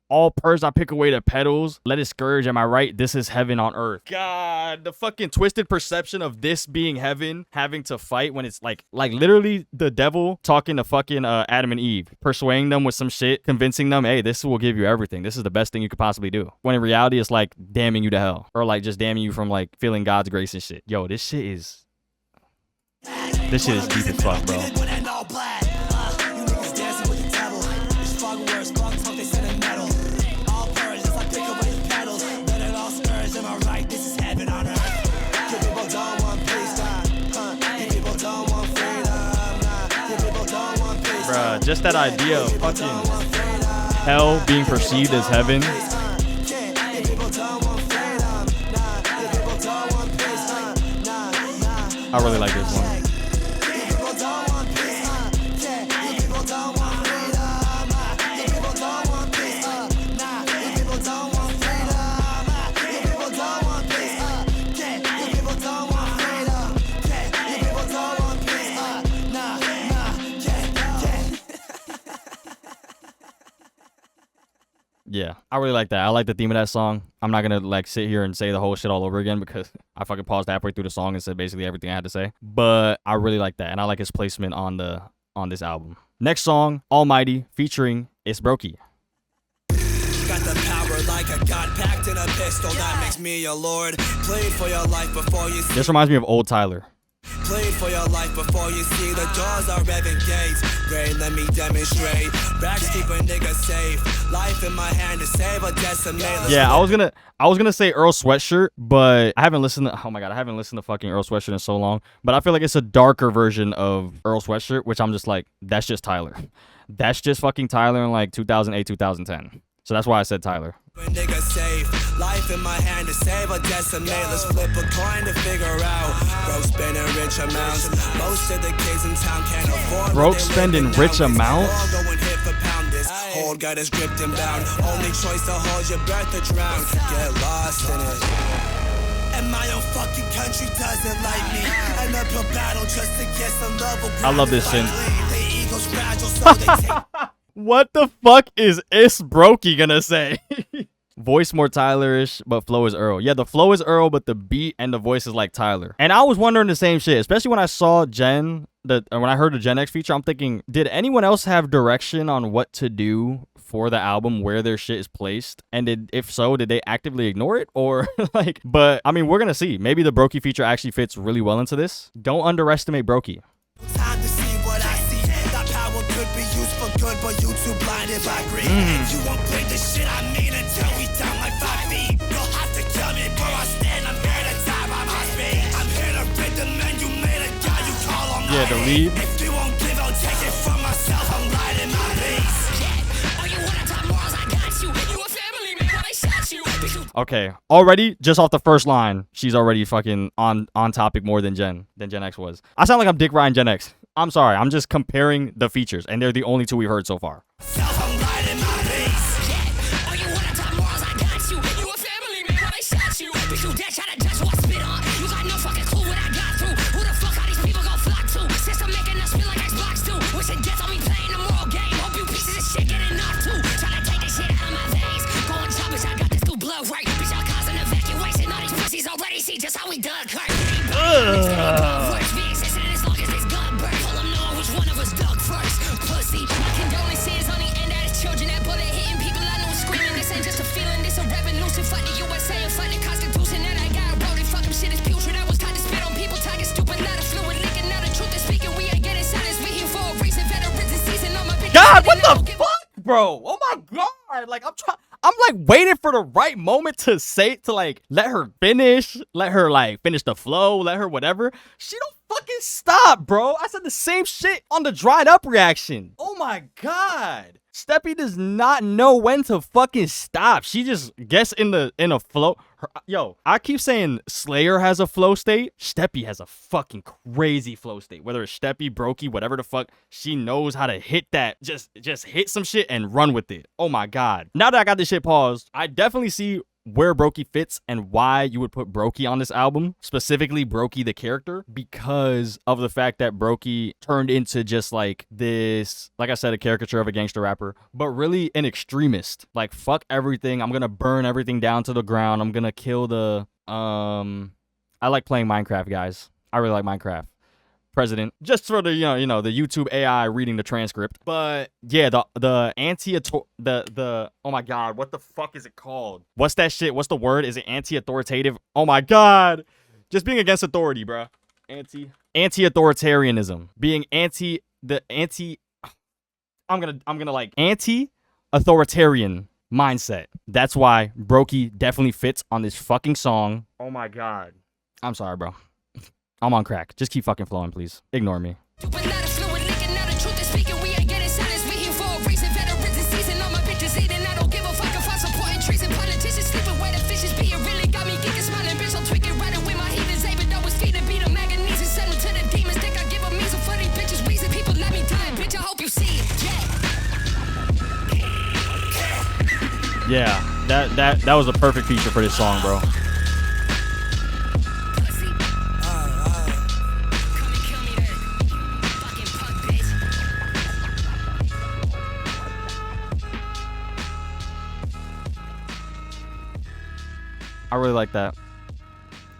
All purrs, I pick away the petals. Let it scourge, am I right? This is heaven on earth. God, the fucking twisted perception of this being heaven, having to fight when it's like literally the devil talking to fucking Adam and Eve, persuading them with some shit, convincing them, hey, this will give you everything. This is the best thing you could possibly do. When in reality, it's like damning you to hell, or like just damning you from like feeling God's grace and shit. Yo, this shit is deep as fuck, bro. Bruh, just that idea of fucking hell being perceived as heaven. I really like this one. Yeah, I really like that. I like the theme of that song. I'm not gonna like sit here and say the whole shit all over again because I fucking paused halfway through the song and said basically everything I had to say. But I really like that, and I like his placement on this album. Next song, Almighty, featuring ISSBROKIE. Got the power like a god packed in a pistol that makes me your lord. Played for your life before you see. This reminds me of old Tyler. Played for your life before you see the doors are revving gates. Great, let me demonstrate. Backs keep a nigga safe. Life in my hand to save or decimate. Yeah, I was gonna say Earl Sweatshirt, but I haven't listened to, oh my god, I haven't listened to fucking Earl Sweatshirt in so long. But I feel like it's a darker version of Earl Sweatshirt, which I'm just like, that's just Tyler. That's just fucking Tyler in like 2008, 2010. So that's why I said Tyler. Nigga safe. Life in my hand to save or decimate. Let's flip a coin to figure out. Broke spending rich amounts. Most of the kids in town can't afford. Broke spending rich amounts? Hold got us gripped and bound. Only choice to hold your breath or drown. Get lost in it. And my own fucking country doesn't like me. And uphill battle just to get some level. I love this shit. The ego's fragile, so they take. What the fuck is ISSBROKIE gonna say? Voice more Tyler-ish, but flow is Earl. Yeah, the flow is Earl, but the beat and the voice is like Tyler. And I was wondering the same shit, especially when I saw when I heard the Gen X feature, I'm thinking, did anyone else have direction on what to do for the album, where their shit is placed? And if so, did they actively ignore it? Or like, but I mean, we're gonna see. Maybe the Brokey feature actually fits really well into this. Don't underestimate Brokey. Time to see what I see. That power could be used for good, but you too blinded by greed. You won't play the shit I mean until we down like 5 feet. You'll have to kill me, bro. I stand. I'm here to die by my speed. I'm here to rid the man you made a guy you call on. Yeah, the lead. If you won't give, I'll take it from myself. I'm riding my beast. Oh, you wanna talk morals? I got you. You a family man when I shot you. Okay, already just off the first line, she's already fucking on topic more than Gen X was. I sound like I'm Dick Ryan Gen X. I'm sorry, I'm just comparing the features, and they're the only two we've heard so far. I'm riding my beast. Oh, you wanna talk morals? I got you. You a family man when I shot you. Bitch, you dead, try to judge who I spit on. You got no fucking clue what I got through. Who the fuck are these people gon' flock to? Since I'm making us feel like Xbox do. Wish it gets on me playing the moral game. Hope you pieces of shit getting knocked too. Tryna take this shit out of my veins. Going jump, bitch, I got this through blood right. Bitch, y'all causing evacuation. All these pussies already see just how we done Kurt. God, what the fuck, bro? Oh my god! Like I'm like waiting for the right moment to let her finish the flow, let her whatever. She don't fucking stop, bro. I said the same shit on the dried up reaction. Oh my god. Steppy does not know when to fucking stop. She just gets in a flow. Yo, I keep saying Slayer has a flow state. Steppy has a fucking crazy flow state. Whether it's Steppy, Brokey, whatever the fuck, she knows how to hit that. Just hit some shit and run with it. Oh my god. Now that I got this shit paused, I definitely see where Brokey fits and why you would put Brokey on this album, specifically Brokey the character, because of the fact that Brokey turned into just like this, like I said, a caricature of a gangster rapper, but really an extremist. Like, fuck everything. I'm gonna burn everything down to the ground. I'm gonna kill the I like playing Minecraft, guys. I really like Minecraft. President, just for the the YouTube AI reading the transcript. But yeah, the oh my god, what the fuck is it called? What's that shit? What's the word? Is it anti-authoritative? Oh my god, just being against authority, bruh. Anti-authoritarianism, being I'm gonna like anti-authoritarian mindset. That's why Brokey definitely fits on this fucking song. Oh my god, I'm sorry, bro. I'm on crack. Just keep fucking flowing, please. Ignore me. But not a fluid licking, not a truth is speaking. We ain't getting silence. We here for a reason. Veterans in season. All my bitches eating. I don't give a fuck if I supporting trees and politicians sleeping where the fishes be. It really got me geeking, smiling, bitch. I'm tweaking, riding with my heathens. Even though it's feeding, beat them manganese and send them to the demons. Think I give them means for these bitches. Reason people let me die. Bitch, I hope you see it. Yeah, that was a perfect feature for this song, bro. I really like that.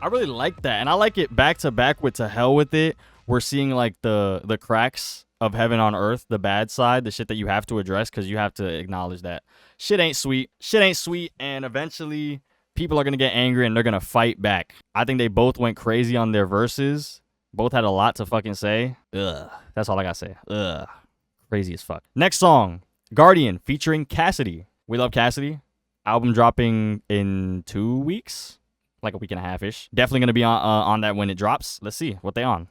I really like that. And I like it back to back with To Hell With It. We're seeing like the cracks of heaven on earth, the bad side, the shit that you have to address because you have to acknowledge that shit ain't sweet. Shit ain't sweet. And eventually people are going to get angry and they're going to fight back. I think they both went crazy on their verses. Both had a lot to fucking say. Ugh. That's all I got to say. Ugh. Crazy as fuck. Next song, Guardian featuring Cacity. We love Cacity. Album dropping in 2 weeks, like a week and a half-ish. Definitely going to be on that when it drops. Let's see what they on.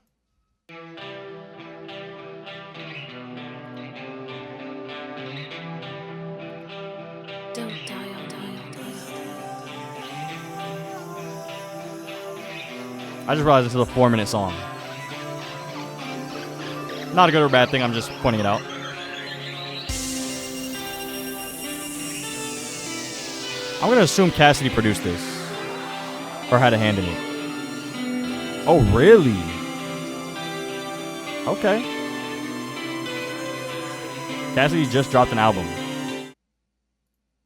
I just realized this is a 4-minute song. Not a good or bad thing, I'm just pointing it out. I'm going to assume Cacity produced this. Or had a hand in it. Oh, really? Okay. Cacity just dropped an album.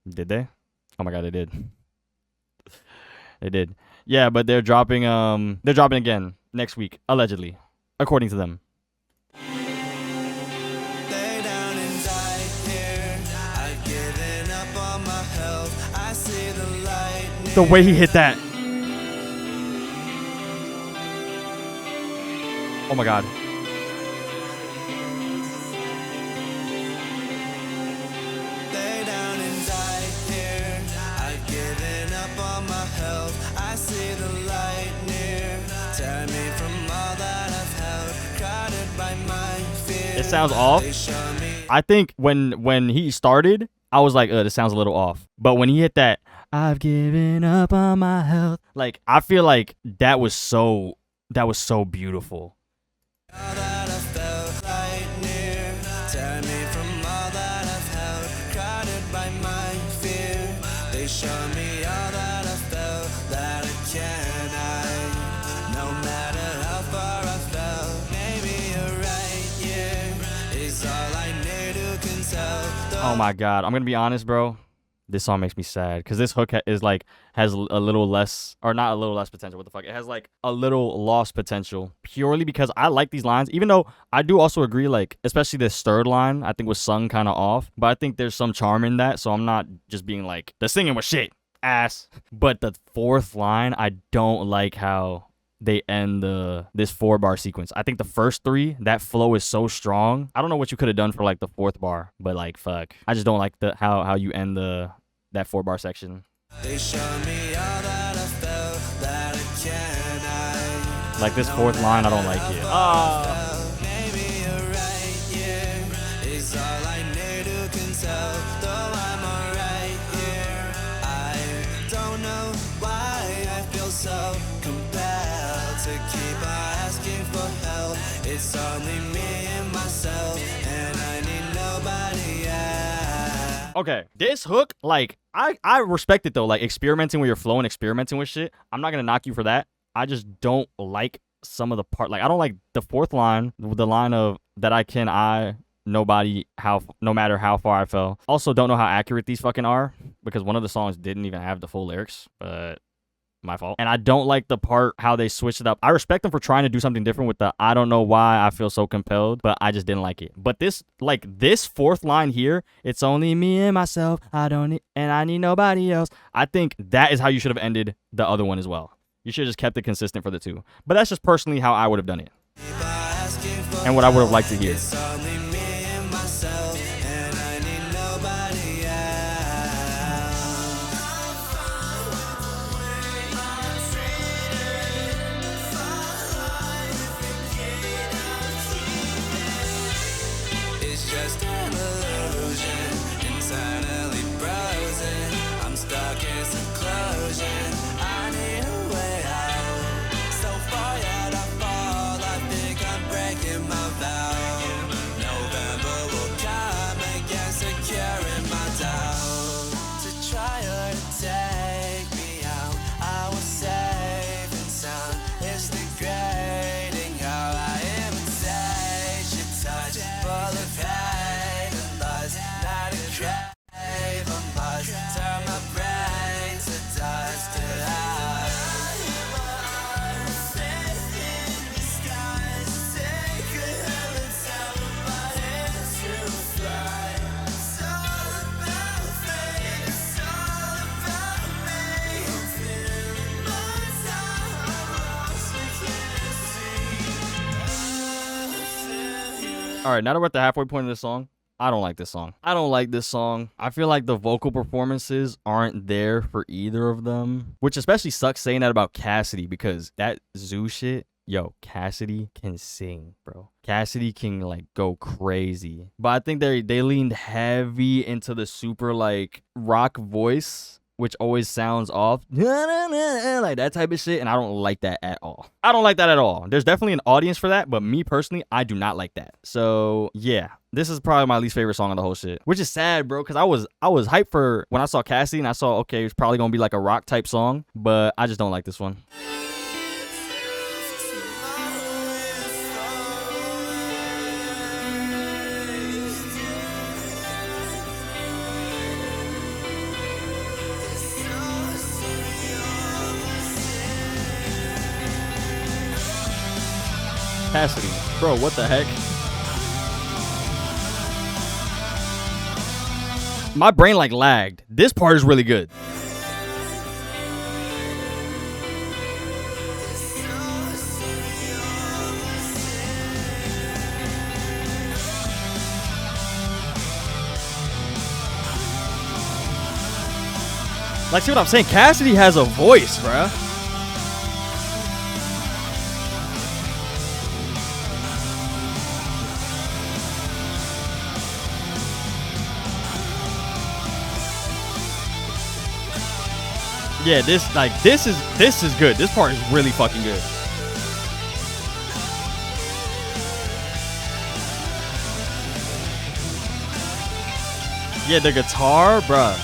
Did they? Oh my god, they did. They did. Yeah, but they're dropping again next week, allegedly, according to them. Lay down and die here. I've given up on my health. I see the light. The way he hit that. Oh my god. Lay down and die here. I've given up on my health. I see the light near. Tear me from all that I've held. Guarded by my fear. It sounds off. I think when he started, I was like, this sounds a little off. But when he hit that, I've given up on my health. Like, I feel like that was so beautiful. All that I felt light near. Tear me from all that I've held. Guarded by my fear. They show me all that I felt that I can't hide. No matter how far I fell, maybe you're right, yeah. Is all I need to console. Oh my god, I'm gonna be honest, bro. This song makes me sad because this hook has a little less, or not a little less potential. What the fuck? It has like a little lost potential purely because I like these lines, even though I do also agree, like, especially this third line, I think was sung kind of off, but I think there's some charm in that. So I'm not just being like, the singing was shit, ass. But the fourth line, I don't like how they end this 4-bar sequence. I think the first 3, that flow is so strong. I don't know what you could have done for like the 4th bar, but like, fuck, I just don't like how you end that 4-bar section. They show me all that I felt that I can't hide. Like this 4th line, I don't like it. Maybe you're right, yeah. Is all I need to console. Though I'm alright here. I don't know why I feel so compelled to keep asking for help. It's only me and myself, and I need nobody else. Okay, this hook, like, I respect it though, like experimenting with your flow and experimenting with shit. I'm not gonna knock you for that. I just don't like some of the part. Like I don't like the fourth line, the line of that nobody, no matter how far I fell. Also, don't know how accurate these fucking are because one of the songs didn't even have the full lyrics, but my fault. And I don't like the part how they switched it up. I respect them for trying to do something different with the I don't know why I feel so compelled, but I just didn't like it. But this fourth line here, it's only me and myself, I need nobody else. I think that is how you should have ended the other one as well. You should have just kept it consistent for the two. But that's just personally how I would have done it and what I would have liked to hear. Just an illusion, internally frozen. I'm stuck in seclusion. I need a way out. So far yet I fall. I think I'm breaking my vow. November will come again, securing my doubt. To try or to take me out, I was safe and sound. It's degrading how I imitate your touch, full of hate and lust. Not a crave, I must turn my brain to dust. All right, now that we're at the halfway point of this song, I don't like this song. I feel like the vocal performances aren't there for either of them, which especially sucks saying that about Cacity because that Zoo shit, yo, Cacity can sing, bro. Cacity can like go crazy. But I think they leaned heavy into the super like rock voice, which always sounds off like that type of shit, and I don't like that at all. There's definitely an audience for that, but me personally, I do not like that. So yeah, this is probably my least favorite song on the whole shit, which is sad, bro, because I was hyped for when I saw Cacity and I saw, okay, it's probably gonna be like a rock type song, but I just don't like this one. Cacity, bro, what the heck? My brain like lagged. This part is really good. Like, see what I'm saying? Cacity has a voice, bruh. Yeah, this is good. This part is really fucking good. Yeah, the guitar, bruh.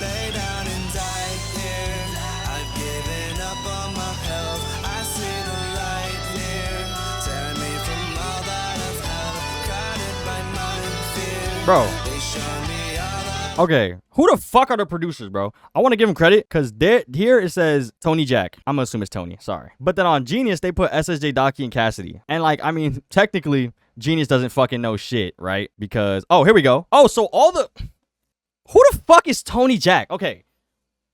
Lay down and die here. I've given up on my health. I see the light near. Tear me from all that I've held. Guided by my fear. Bro. They show me all that. Okay, who the fuck are the producers, bro? I want to give them credit because here it says Tony Jack. I'm gonna assume it's Tony. Sorry, but then on Genius they put SSJ, Daki, and Cacity. And like, I mean, technically Genius doesn't fucking know shit, right? Because here we go. Oh, so who the fuck is Tony Jack? Okay,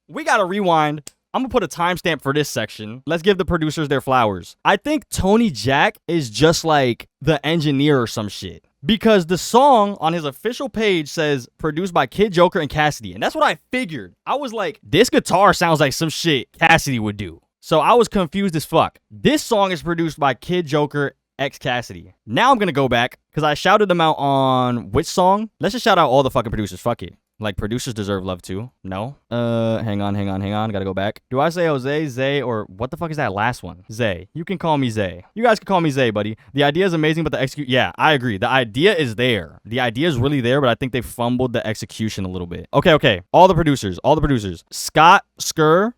we gotta rewind. I'm gonna put a timestamp for this section. Let's give the producers their flowers. I think Tony Jack is just like the engineer or some shit. Because the song on his official page says produced by Kid Joker and Cacity. And that's what I figured. I was like, this guitar sounds like some shit Cacity would do. So I was confused as fuck. This song is produced by Kid Joker x Cacity. Now I'm going to go back because I shouted them out on which song? Let's just shout out all the fucking producers. Fuck it. Like, producers deserve love too. No? Hang on. Gotta go back. Do I say Jose, Zay, or what the fuck is that last one? Zay. You can call me Zay. You guys can call me Zay, buddy. The idea is amazing, but the execute. Yeah, I agree. The idea is there. The idea is really there, but I think they fumbled the execution a little bit. Okay. All the producers. Scott Skur.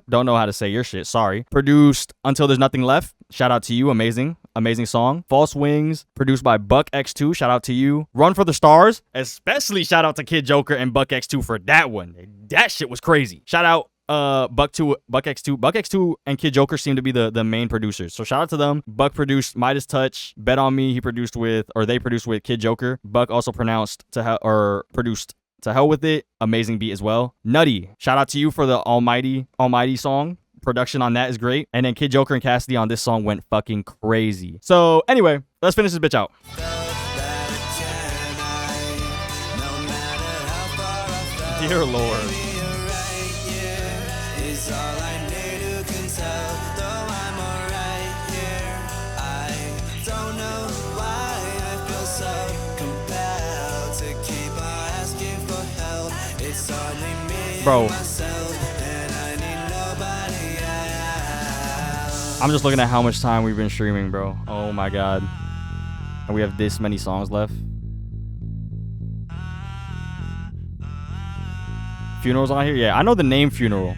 Don't know how to say your shit. Sorry. Produced Until There's Nothing Left. Shout out to you. Amazing song. False Wings, produced by Buck X2. Shout out to you. Run for the Stars, especially shout out to Kid Joker and Buck X2 for that one. That shit was crazy. Shout out Buck X2. Buck X2 and Kid Joker seem to be the main producers. So shout out to them. Buck produced Midas Touch. Bet on Me, they produced with Kid Joker. Buck also produced To Hell With It. Amazing beat as well. Nutty, shout out to you for the Almighty song. Production on that is great. And then Kid Joker and Cacity on this song went fucking crazy. So anyway, let's finish this bitch out. Dear Lord. Bro, I'm just looking at how much time we've been streaming, bro. Oh my god. And we have this many songs left. Funeral's on here? Yeah, I know the name Funeral.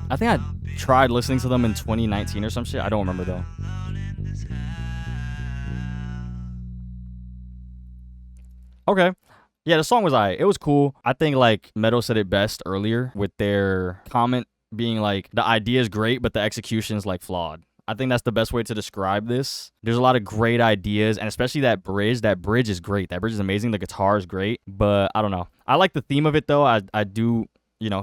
I think I tried listening to them in 2019 or some shit. I don't remember though. Okay. Yeah, the song was alright. It was cool. I think like Meadow said it best earlier with their comment being like, the idea is great, but the execution's like flawed. I think that's the best way to describe this. There's a lot of great ideas, and especially that bridge. That bridge is great. That bridge is amazing. The guitar is great, but I don't know. I like the theme of it though. I do,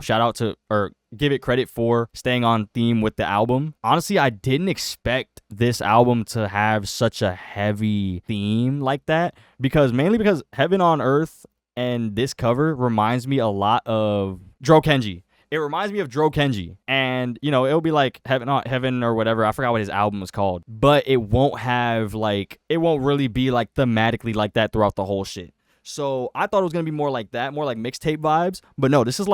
shout out to, or give it credit for staying on theme with the album. Honestly, I didn't expect this album to have such a heavy theme like that, mainly because Heaven on Earth and this cover reminds me a lot of Dro Kenji. It reminds me of Dro Kenji, and it'll be like Heaven or whatever. I forgot what his album was called, but it won't really be like thematically like that throughout the whole shit. So I thought it was gonna be more like that, more like mixtape vibes. But no, this is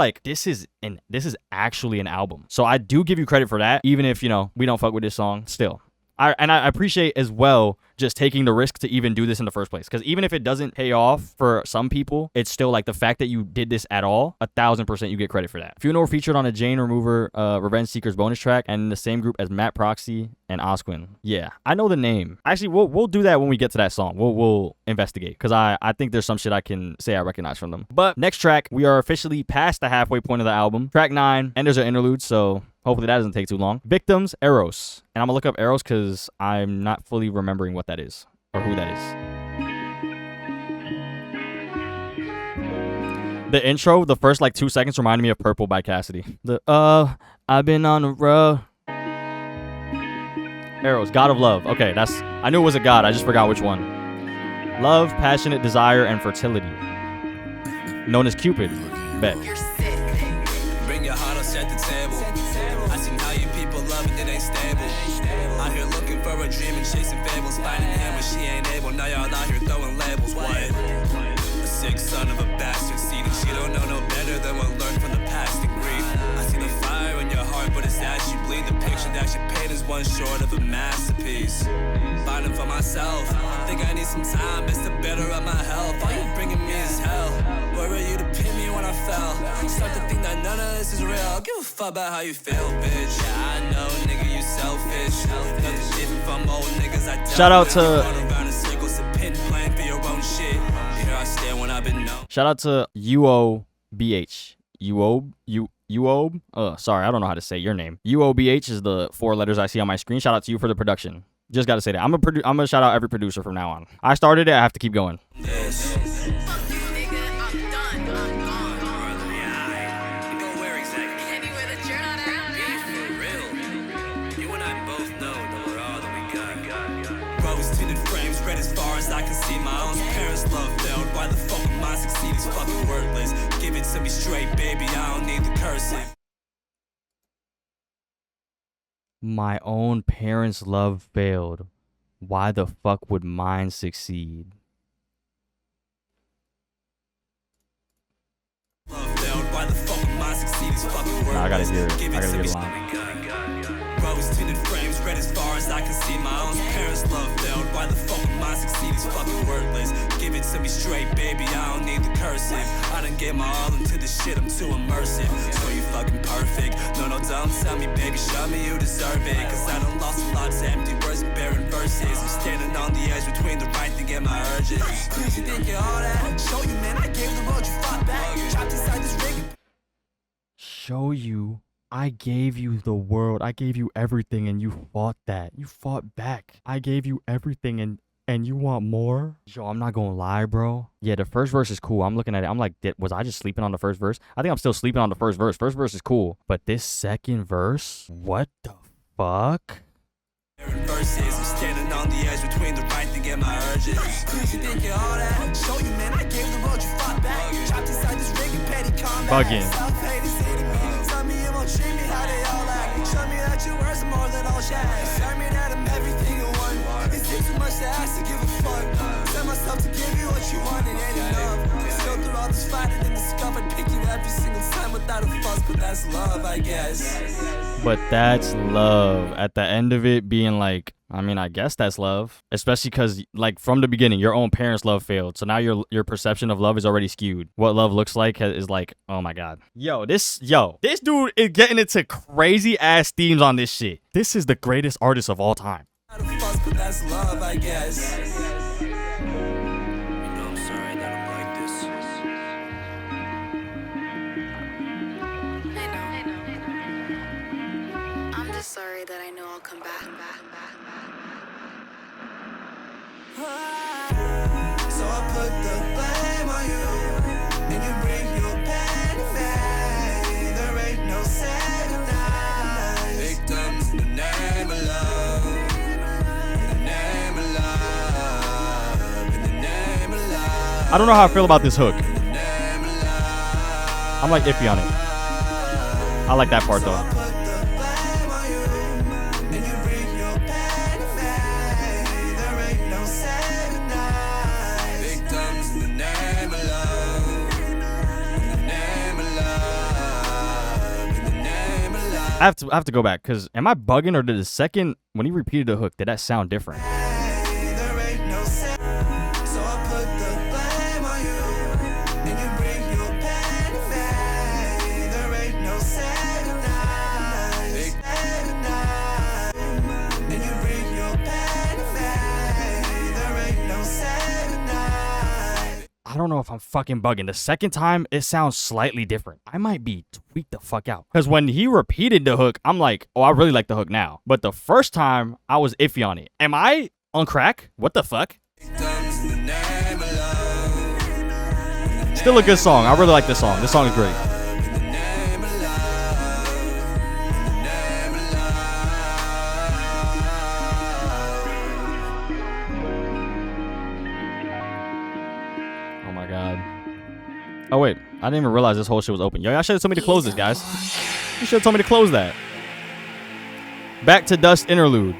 actually an album. So I do give you credit for that, even if we don't fuck with this song. Still, I appreciate as well just taking the risk to even do this in the first place. Because even if it doesn't pay off for some people, it's still like the fact that you did this at all, 1000% you get credit for that. Funeral featured on a Jane Remover Revenge Seekers bonus track, and in the same group as Matt Proxy and Osquin. Yeah, I know the name. Actually, we'll do that when we get to that song. We'll investigate, because I think there's some shit I can say I recognize from them. But next track, we are officially past the halfway point of the album. Track 9, and there's an interlude, so hopefully that doesn't take too long. Victims, EROS. And I'm gonna look up EROS because I'm not fully remembering what that is or who that is. The intro, the first like 2 seconds reminded me of Purple by Cacity. I've been on the road. EROS, God of Love. Okay, I knew it was a god, I just forgot which one. Love, passionate desire, and fertility. Known as Cupid. Bet. Bring your heart, I'll set the table. I seen how you people love it, it ain't stable. Out here looking for a dream and chasing fables. Finding him when she ain't able. Now y'all out here throwing labels. What? A sick son of a bastard. See that she don't know no better than what learned from the past and grief. I see the fire in your heart, but it's as you bleed. The picture that you paint is one short of a masterpiece. Finding for myself. Think I need some time, it's to better up my health. All you bringing me is hell. Where were you to pin me when I fell? Start to think that none of this is real. Give a fuck about how you feel, bitch. Yeah, I know, nigga, you selfish. Nothing different from old niggas. Shout out to shout out to UOBH. UOB. Sorry, I don't know how to say your name. UOBH is the 4 letters I see on my screen. Shout out to you for the production. Just gotta say that. I'm gonna shout out every producer from now on. I started it. I have to keep going. Yes. I can see my own parents' love failed. Why the fuck would mine succeed? It's fucking worthless. Give it to me straight, baby. I don't need the cursive. My own parents' love failed. Why the fuck would mine succeed? these fucking words. Nah, I gotta hear it. Give I gotta to hear me. the line. Rose tinted frames, red as far as I can see. My own parents' love failed. Why the fuck would mine succeed? He's fucking worthless. Give it to me straight, baby. I don't need the cursive. I done get my all into this shit. I'm too immersive. So you fucking perfect. No, don't tell me, baby. Show me you deserve it. Cause I done lost a lot to empty words and barren verses. I'm standing on the edge between the right thing and my urges. Please, you think you're all that? Show you, man. I gave the world, you fought back. Trapped inside this rig. Show you. I gave you the world. I gave you everything and you fought that. You fought back. I gave you everything and you want more? Yo, I'm not gonna lie, bro. Yeah, the first verse is cool. I'm looking at it. I'm like, was I just sleeping on the first verse? I think I'm still sleeping on the first verse. First verse is cool. But this second verse? What the fuck? Verses, I'm standing on the edge between the right thing and my urges. Please, you think you're all that? Show you, man. I gave the world, you fought back. Trapped inside this rig and petty combat. Bugging. Self-hate is eating me. Tell me you won't treat me how they all act. Show me that you're worth more than all shadows. Tell me that I'm everything you want. Is it too much to ask to give a fuck? Tell myself to give you what you want, it ain't enough. Still through all this fighting in the scuff, I'd pick you every single time without a fuss. But that's love, I guess. But that's love. At the end of it being like, I mean, I guess that's love. Especially because, like, from the beginning, your own parents' love failed. So now your perception of love is already skewed. What love looks like is like, oh my God. This dude is getting into crazy ass themes on this shit. This is the greatest artist of all time. Not a fuss, but that's love, I guess. You know I'm sorry that I'm like this. I know. I'm just sorry that I know I'll come back. So I put the blame on you, and you bring your pain to me. There ain't no second night. Victims in the name of love. In the name of love. In the name of love. I don't know how I feel about this hook. In the name of love. I'm like iffy on it. I like that part though. Put the blame on you, and you bring your pain to me. There ain't no second night. Victims in the name of love. In the name of love. In the name of love. I have to go back because am I bugging or did the second when he repeated the hook did that sound different? There ain't no second. So I put the blame on you, and you bring your pain to me. There ain't no second night. Second night. And you bring your pain to me. There ain't no second night. I don't know if I'm fucking bugging. The second time, it sounds slightly different. I might be tweaked the fuck out. Because when he repeated the hook, I'm like, oh, I really like the hook now. But the first time, I was iffy on it. Am I on crack? What the fuck? Victims in the name of love. Still a good song. I really like this song. This song is great. In the name of love. In the name of love. Oh my God. Oh wait, I didn't even realize this whole shit was open. Yo, y'all should have told me to close this, guys. You should have told me to close that. Back to Dust interlude.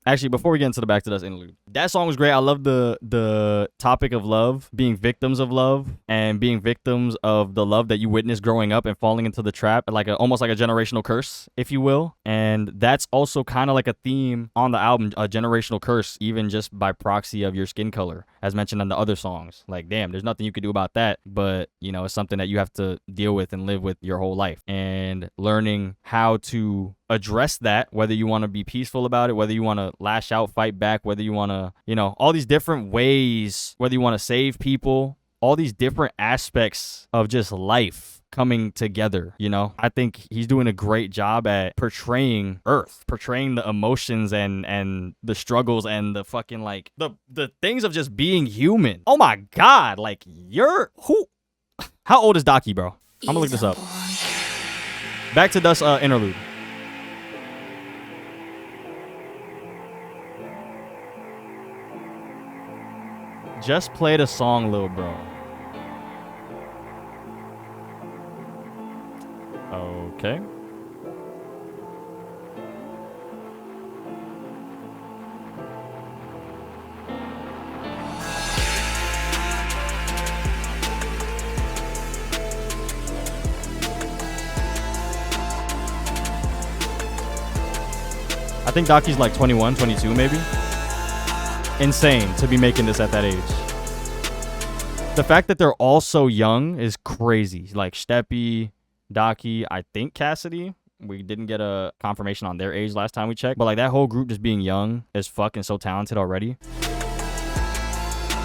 Actually, before we get into the Back to Dust interlude, that song was great. I love the topic of love, being victims of love, and being victims of the love that you witnessed growing up and falling into the trap, like almost like a generational curse, if you will. And that's also kind of like a theme on the album, a generational curse, even just by proxy of your skin color, as mentioned in the other songs. Like, damn, there's nothing you could do about that, but you know, it's something that you have to deal with and live with your whole life. And learning how to address that, whether you want to be peaceful about it, whether you want to lash out, fight back, whether you want to, you know, all these different ways, whether you want to save people, all these different aspects of just life coming together, you know. I think he's doing a great job at portraying Earth, portraying the emotions and the struggles and the fucking like the things of just being human. Oh my God, like how old is Daki, bro? I'm gonna look this up. Back to Dust interlude. Just play the song, little bro. Okay. think Daki's like 21, 22 maybe. Insane to be making this at that age. The fact that they're all so young is crazy. Like Steppy, Daki, I think Cacity. We didn't get a confirmation on their age last time we checked. But like that whole group just being young is fucking so talented already.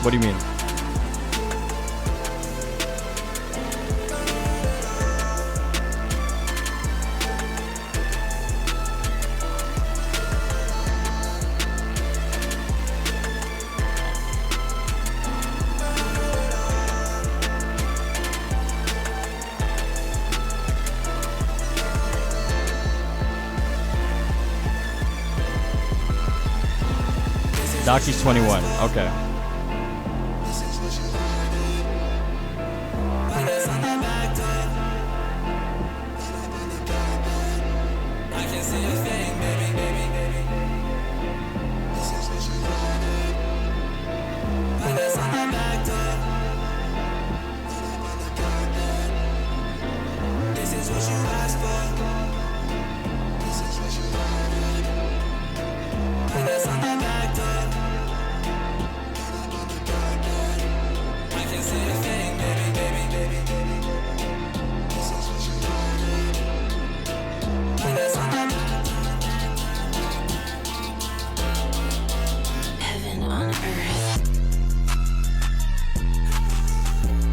What do you mean? Daki's 21. Okay.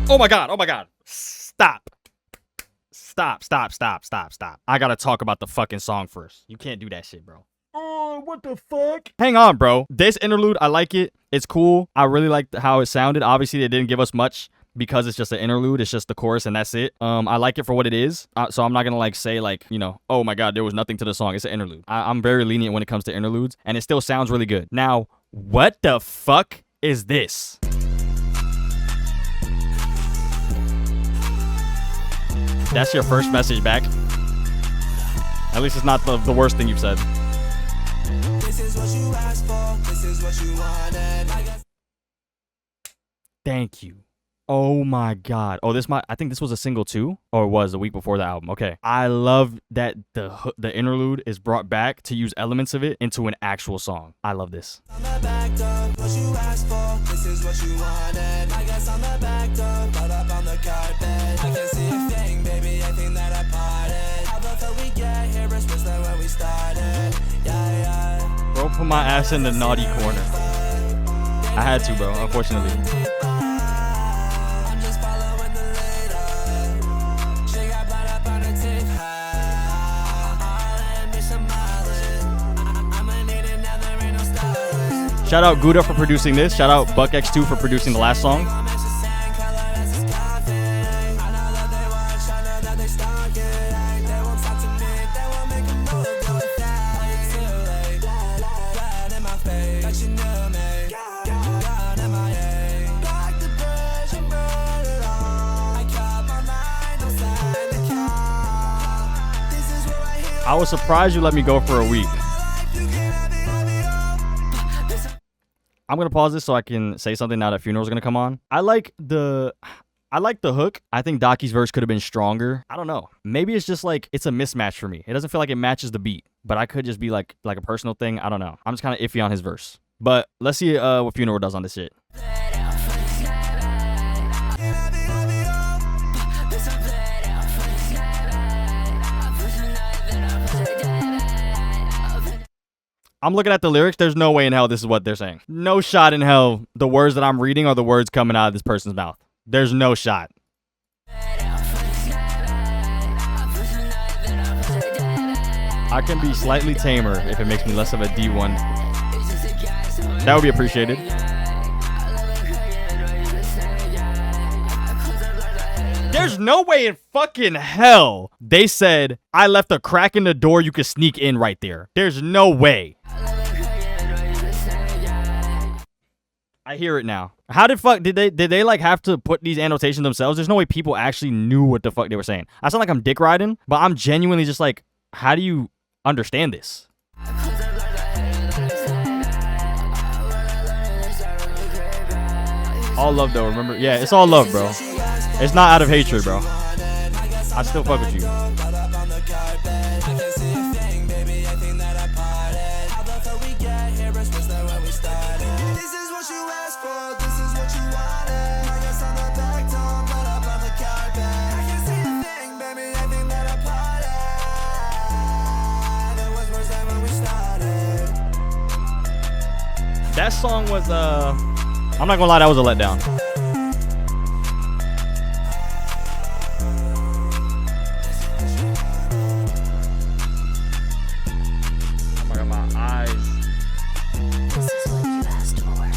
Oh my god, oh my god. Stop. Stop. I gotta talk about the fucking song first. You can't do that shit, bro. Oh, what the fuck? Hang on, bro. This interlude, I like it. It's cool. I really like how it sounded. Obviously, they didn't give us much because it's just an interlude. It's just the chorus and that's it. I like it for what it is. So I'm not gonna like say like, you know, oh my god, there was nothing to the song. It's an interlude. I'm very lenient when it comes to interludes, and it still sounds really good. Now, what the fuck is this? That's your first message back. At least it's not the worst thing you've said. This is what you asked for. This is what you wanted. Thank you. Oh my god. Oh, I think this was a single too, or it was the week before the album. Okay. I love that the interlude is brought back to use elements of it into an actual song. I love this. On the back door, what you asked for. This is what you wanted. I guess on the back door, put up on the carpet. I can see a thing, baby. I think that I parted. How before we get here, it's worse than when we started. Yeah. Bro, put my ass in the naughty corner. I had to, bro, unfortunately. Shout out Gouda for producing this. Shout out BuckX2 for producing the last song. I was surprised you let me go for a week. I'm gonna pause this so I can say something now that Funeral's gonna come on. I like the hook. I think Daki's verse could have been stronger. I don't know. Maybe it's just like it's a mismatch for me. It doesn't feel like it matches the beat. But I could just be like a personal thing. I don't know. I'm just kind of iffy on his verse. But let's see what Funeral does on this shit. I'm looking at the lyrics. There's no way in hell this is what they're saying. No shot in hell the words that I'm reading are the words coming out of this person's mouth. There's no shot. I can be slightly tamer if it makes me less of a D1. That would be appreciated. There's no way in fucking hell they said I left a crack in the door you could sneak in right there. There's no way. I hear it now. How did they like have to put these annotations themselves? There's no way people actually knew what the fuck they were saying. I sound like I'm dick riding, but I'm genuinely just like, how do you understand this? All love though, remember? Yeah, it's all love, bro. It's not out of hatred, bro. I still fuck with you. That song was I'm not gonna lie, that was a letdown. Oh my god, my eyes. This is what you asked for.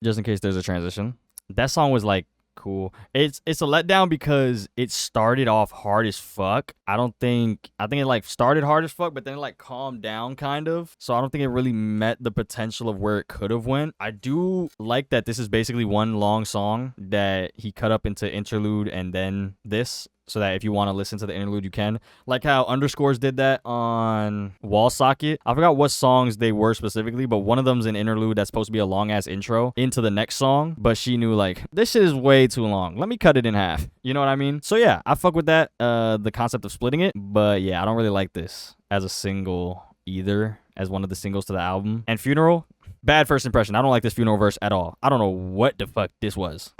Just in case there's a transition. That song was like cool. It's a letdown because it started off hard as fuck. I think it like started hard as fuck, but then it like calmed down kind of. So I don't think it really met the potential of where it could have went. I do like that this is basically one long song that he cut up into interlude and then this. So that if you want to listen to the interlude, you can. Like how Underscores did that on Wall Socket. I forgot what songs they were specifically, but one of them's an interlude that's supposed to be a long-ass intro into the next song. But she knew, like, this shit is way too long. Let me cut it in half. You know what I mean? So, yeah, I fuck with that, the concept of splitting it. But, yeah, I don't really like this as a single either, as one of the singles to the album. And Funeral, bad first impression. I don't like this Funeral verse at all. I don't know what the fuck this was.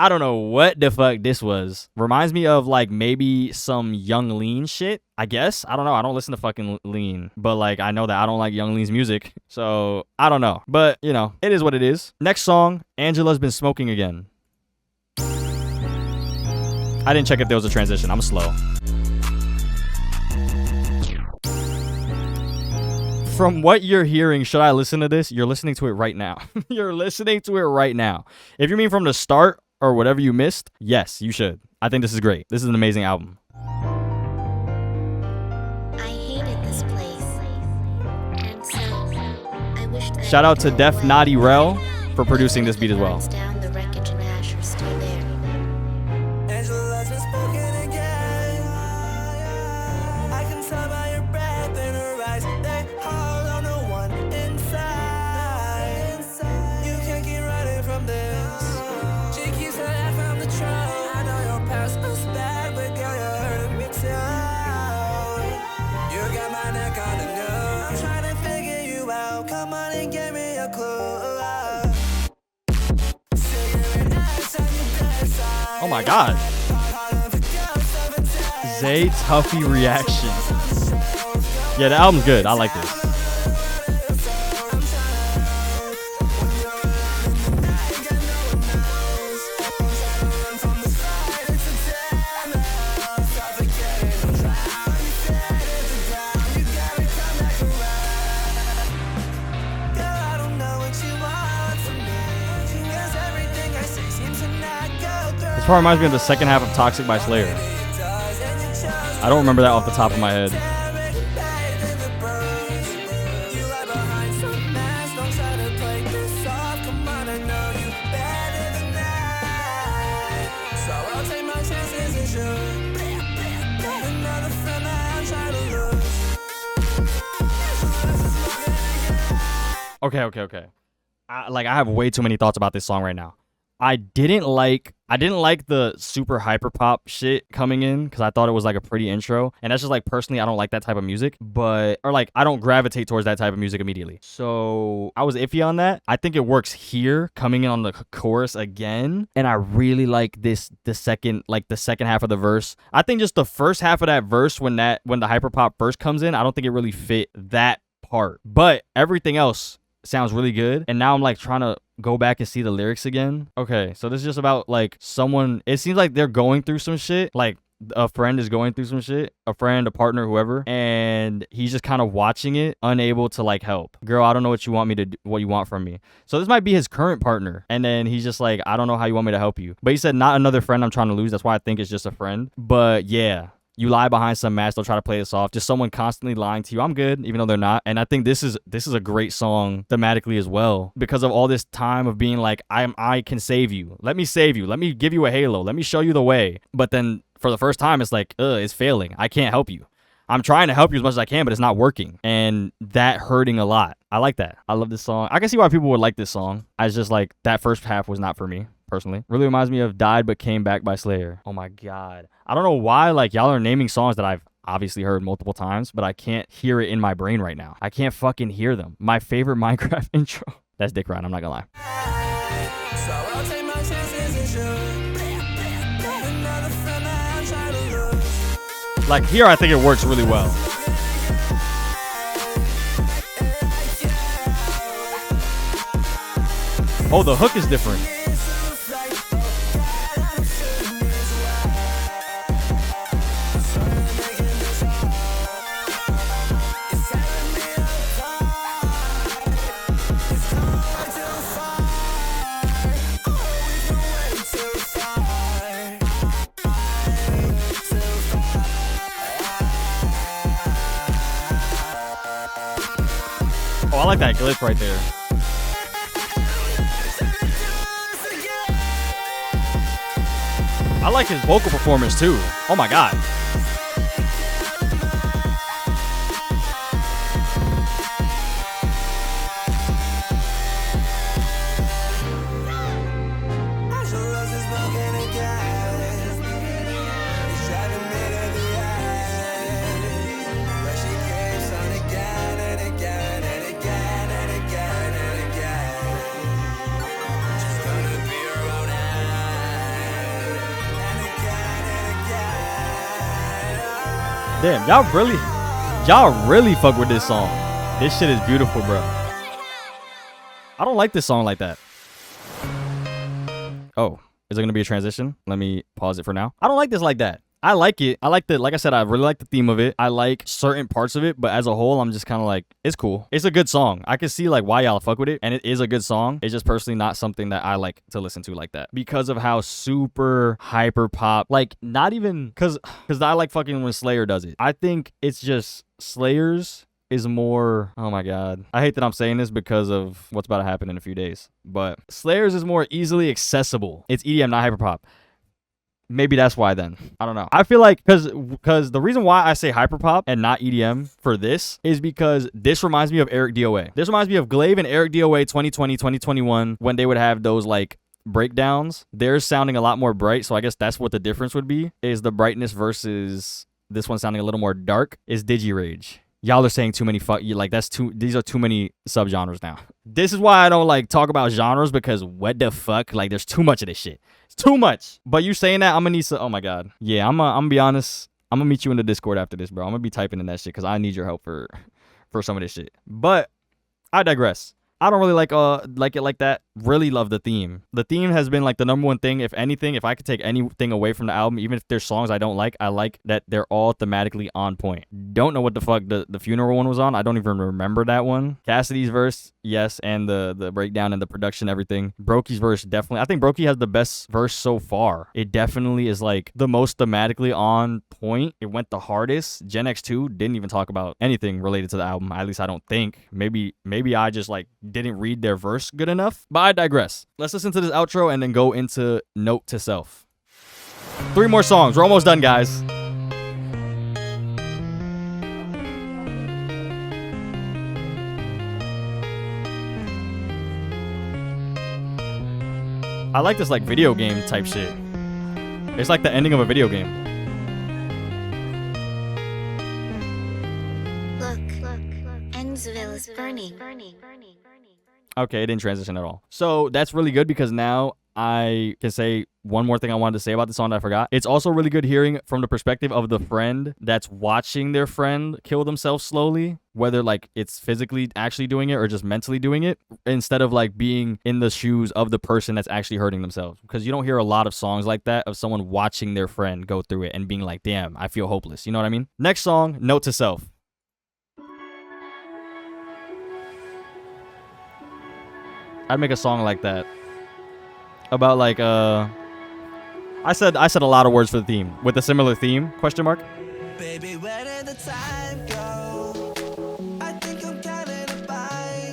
Reminds me of like maybe some Young Lean shit, I guess. I don't know. I don't listen to fucking Lean. But like I know that I don't like Young Lean's music. So I don't know. But you know, it is what it is. Next song, Angela's Been Smoking Again. I didn't check if there was a transition. I'm slow. From what you're hearing, should I listen to this? You're listening to it right now. You're listening to it right now. If you mean from the start or whatever you missed, yes, you should. I think this is great. This is an amazing album. I hated this place. And so, I wish that Shout out to Def Naughty Rel for producing this beat as well. down the wreckage and ash are still there. Angela's been spoken again. I can tell by your breath in her eyes. They all on the one inside. You can't keep running from this. She keeps her head from the truth. I know your past was bad, but girl, you're hurting me too. You got my neck on the news. I'm trying to figure you out. Come on and give me a clue. Oh my god. Zay Tuffy reaction. Yeah, the album's good. I like this. This part reminds me of the second half of Toxic by Slayer. I don't remember that off the top of my head. Okay. I have way too many thoughts about this song right now. I didn't like the super hyper pop shit coming in because I thought it was like a pretty intro, and that's just like personally I don't like that type of music, I don't gravitate towards that type of music immediately. So I was iffy on that. I think it works here coming in on the chorus again, and I really like the second half of the verse. I think just the first half of that verse when the hyper pop first comes in, I don't think it really fit that part, but everything else sounds really good. And now I'm like trying to go back and see the lyrics again. Okay, so this is just about like someone, it seems like they're going through some shit, like a friend is going through some shit, a friend, a partner, whoever, and he's just kind of watching it, unable to like help. Girl, I don't know what you want from me. So this might be his current partner, and then he's just like, I don't know how you want me to help you. But he said not another friend I'm trying to lose. That's why I think it's just a friend. But yeah, you lie behind some mask, they'll try to play this off. Just someone constantly lying to you. I'm good, even though they're not. And I think this is a great song thematically as well, because of all this time of being like, I can save you. Let me save you. Let me give you a halo. Let me show you the way. But then for the first time, it's like, it's failing. I can't help you. I'm trying to help you as much as I can, but it's not working. And that hurting a lot. I like that. I love this song. I can see why people would like this song. I just like that first half was not for me. Personally, really reminds me of Died But Came Back by Slayer. Oh my god, I don't know why like y'all are naming songs that I've obviously heard multiple times, but I can't hear it in my brain right now. I can't fucking hear them. My favorite Minecraft intro, that's Dick Ryan, I'm not gonna lie. Like here I think it works really well. Oh, the hook is different. Oh, I like that glitch right there. I like his vocal performance too. Oh my god. Damn, y'all really fuck with this song. This shit is beautiful, bro. I don't like this song like that. Oh, is there gonna be a transition? Let me pause it for now. I don't like this like that. I like it. I like the, like I said, I really like the theme of it. I like certain parts of it, but as a whole, I'm just kind of like, it's cool. It's a good song. I can see like why y'all fuck with it, and it is a good song. It's just personally not something that I like to listen to like that because of how super hyper pop, like not even, cause I like fucking when Slayer does it. I think it's just Slayer's is more, oh my god, I hate that I'm saying this because of what's about to happen in a few days, but Slayer's is more easily accessible. It's EDM, not hyperpop. Maybe that's why then. I don't know. I feel like because the reason why I say hyperpop and not EDM for this is because this reminds me of Eric DOA. This reminds me of Glaive and Eric DOA 2020, 2021 when they would have those like breakdowns. They're sounding a lot more bright, so I guess that's what the difference would be, is the brightness versus this one sounding a little more dark is Digirage. Y'all are saying too many these are too many subgenres now. This is why I don't like talk about genres, because what the fuck? Like there's too much of this shit. It's too much. But you saying that, I'm gonna need some, oh my god. Yeah, I'm gonna be honest. I'm gonna meet you in the Discord after this, bro. I'm gonna be typing in that shit because I need your help for some of this shit. But I digress. I don't really like it like that. Really love the theme. The theme has been like the number one thing. If anything, if I could take anything away from the album, even if there's songs I don't like, I like that they're all thematically on point. Don't know what the fuck the funeral one was on. I don't even remember that one. Cassidy's verse, yes, and the breakdown and the production, everything. Brokie's verse, definitely. I think Brokey has the best verse so far. It definitely is like the most thematically on point. It went the hardest. Gen X2 didn't even talk about anything related to the album. At least I don't think. Maybe I just like didn't read their verse good enough. But I digress. Let's listen to this outro and then go into Note to Self. 3 more songs. We're almost done, guys. I like this like video game type shit. It's like the ending of a video game. Look, Endsville is burning. Okay, it didn't transition at all. So that's really good because now I can say one more thing I wanted to say about the song that I forgot. It's also really good hearing from the perspective of the friend that's watching their friend kill themselves slowly, whether like it's physically actually doing it or just mentally doing it, instead of like being in the shoes of the person that's actually hurting themselves. Because you don't hear a lot of songs like that of someone watching their friend go through it and being like, damn, I feel hopeless. You know what I mean? Next song, Note to Self. I'd make a song like that about like I said a lot of words for the theme with a similar theme, question mark. Baby, where did the time go? I think I'm counting a bite.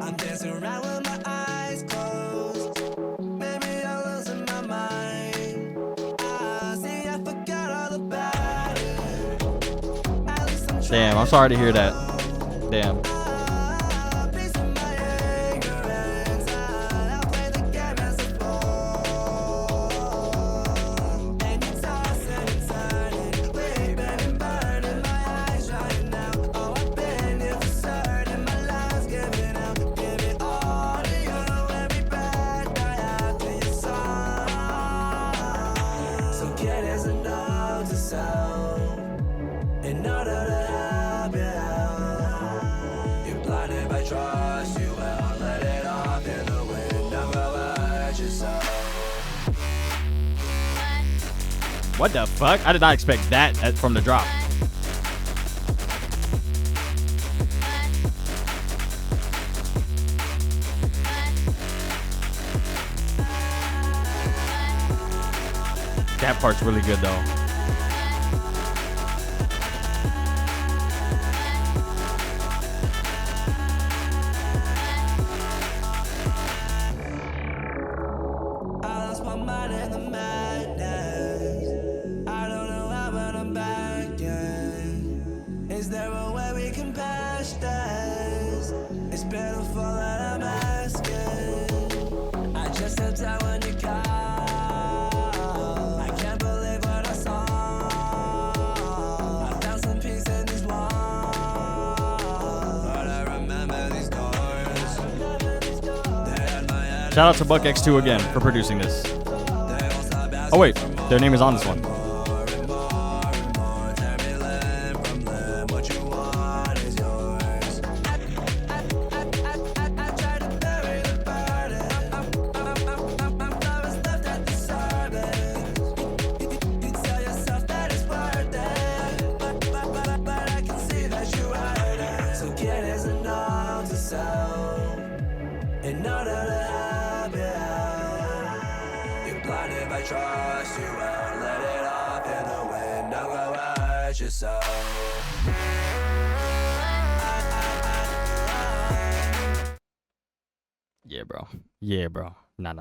I'm dancing around with my eyes closed. Maybe I'm losing my mind. See, I forgot all about it. At least I'm Damn, I'm sorry to hear that. Damn. What the fuck? I did not expect that from the drop. That part's really good though. I lost my mind in the madness. I don't know how, but I'm back again. Is there a way we can patch this? It's pitiful that I'm asking. I just stepped out when you called. I can't believe what I saw. I found some peace in these walls, but I remember these doors. They had my head. Shout out to Buck X2 again for producing this. Oh wait, their name is on this one. Trust you and let it off in the wind. Don't go hurt yourself. Yeah, bro. Yeah, bro. Nah.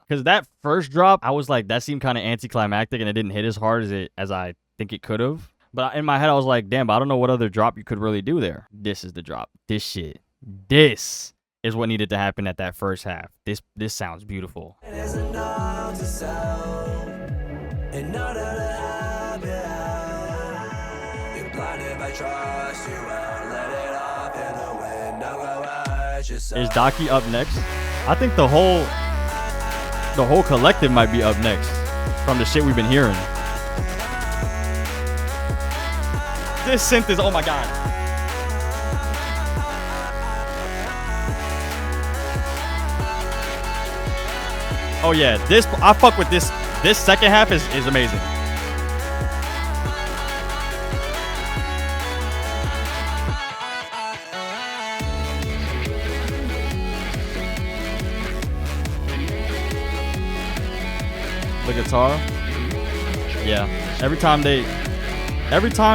Because that first drop, I was like, that seemed kind of anticlimactic, and it didn't hit as hard as I think it could have. But in my head, I was like, damn, but I don't know what other drop you could really do there. This is the drop. This is what needed to happen at that first half. This sounds beautiful. It isn't enough to sell in order to have it. You're blinded by trust. You won't let it off in the wind. Don't go hurt yourself. Is Daki up next? I think the whole collective might be up next from the shit we've been hearing. This synth is, oh my god. Oh yeah, I fuck with this. This second half is amazing. The guitar, yeah. Every time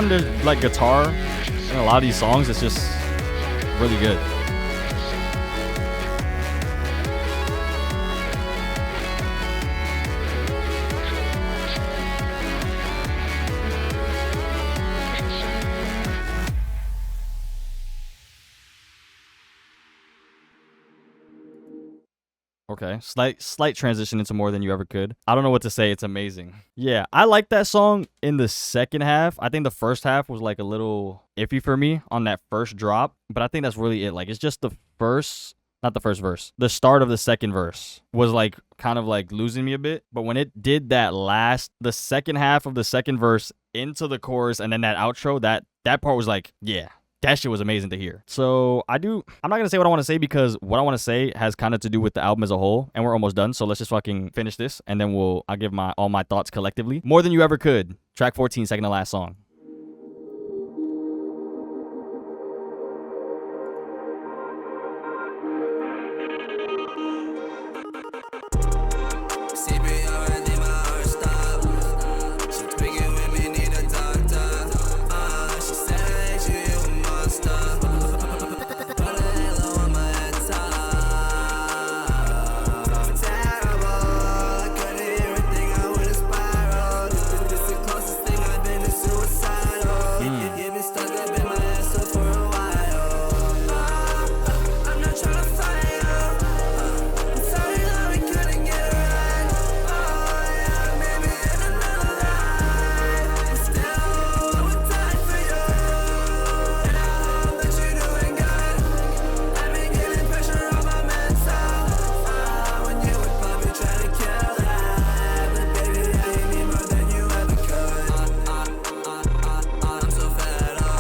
there's like guitar in a lot of these songs, it's just really good. Okay, slight transition into More Than You Ever Could. I don't know what to say. It's amazing. Yeah, I like that song in the second half. I think the first half was like a little iffy for me on that first drop, but I think that's really it. Like, it's just not the first verse. The start of the second verse was like kind of like losing me a bit, but when it did that the second half of the second verse into the chorus and then that outro, that part was like, yeah. That shit was amazing to hear. So I'm not going to say what I want to say because what I want to say has kind of to do with the album as a whole, and we're almost done. So let's just fucking finish this, and then I'll give all my thoughts collectively. More Than You Ever Could, track 14, second to last song.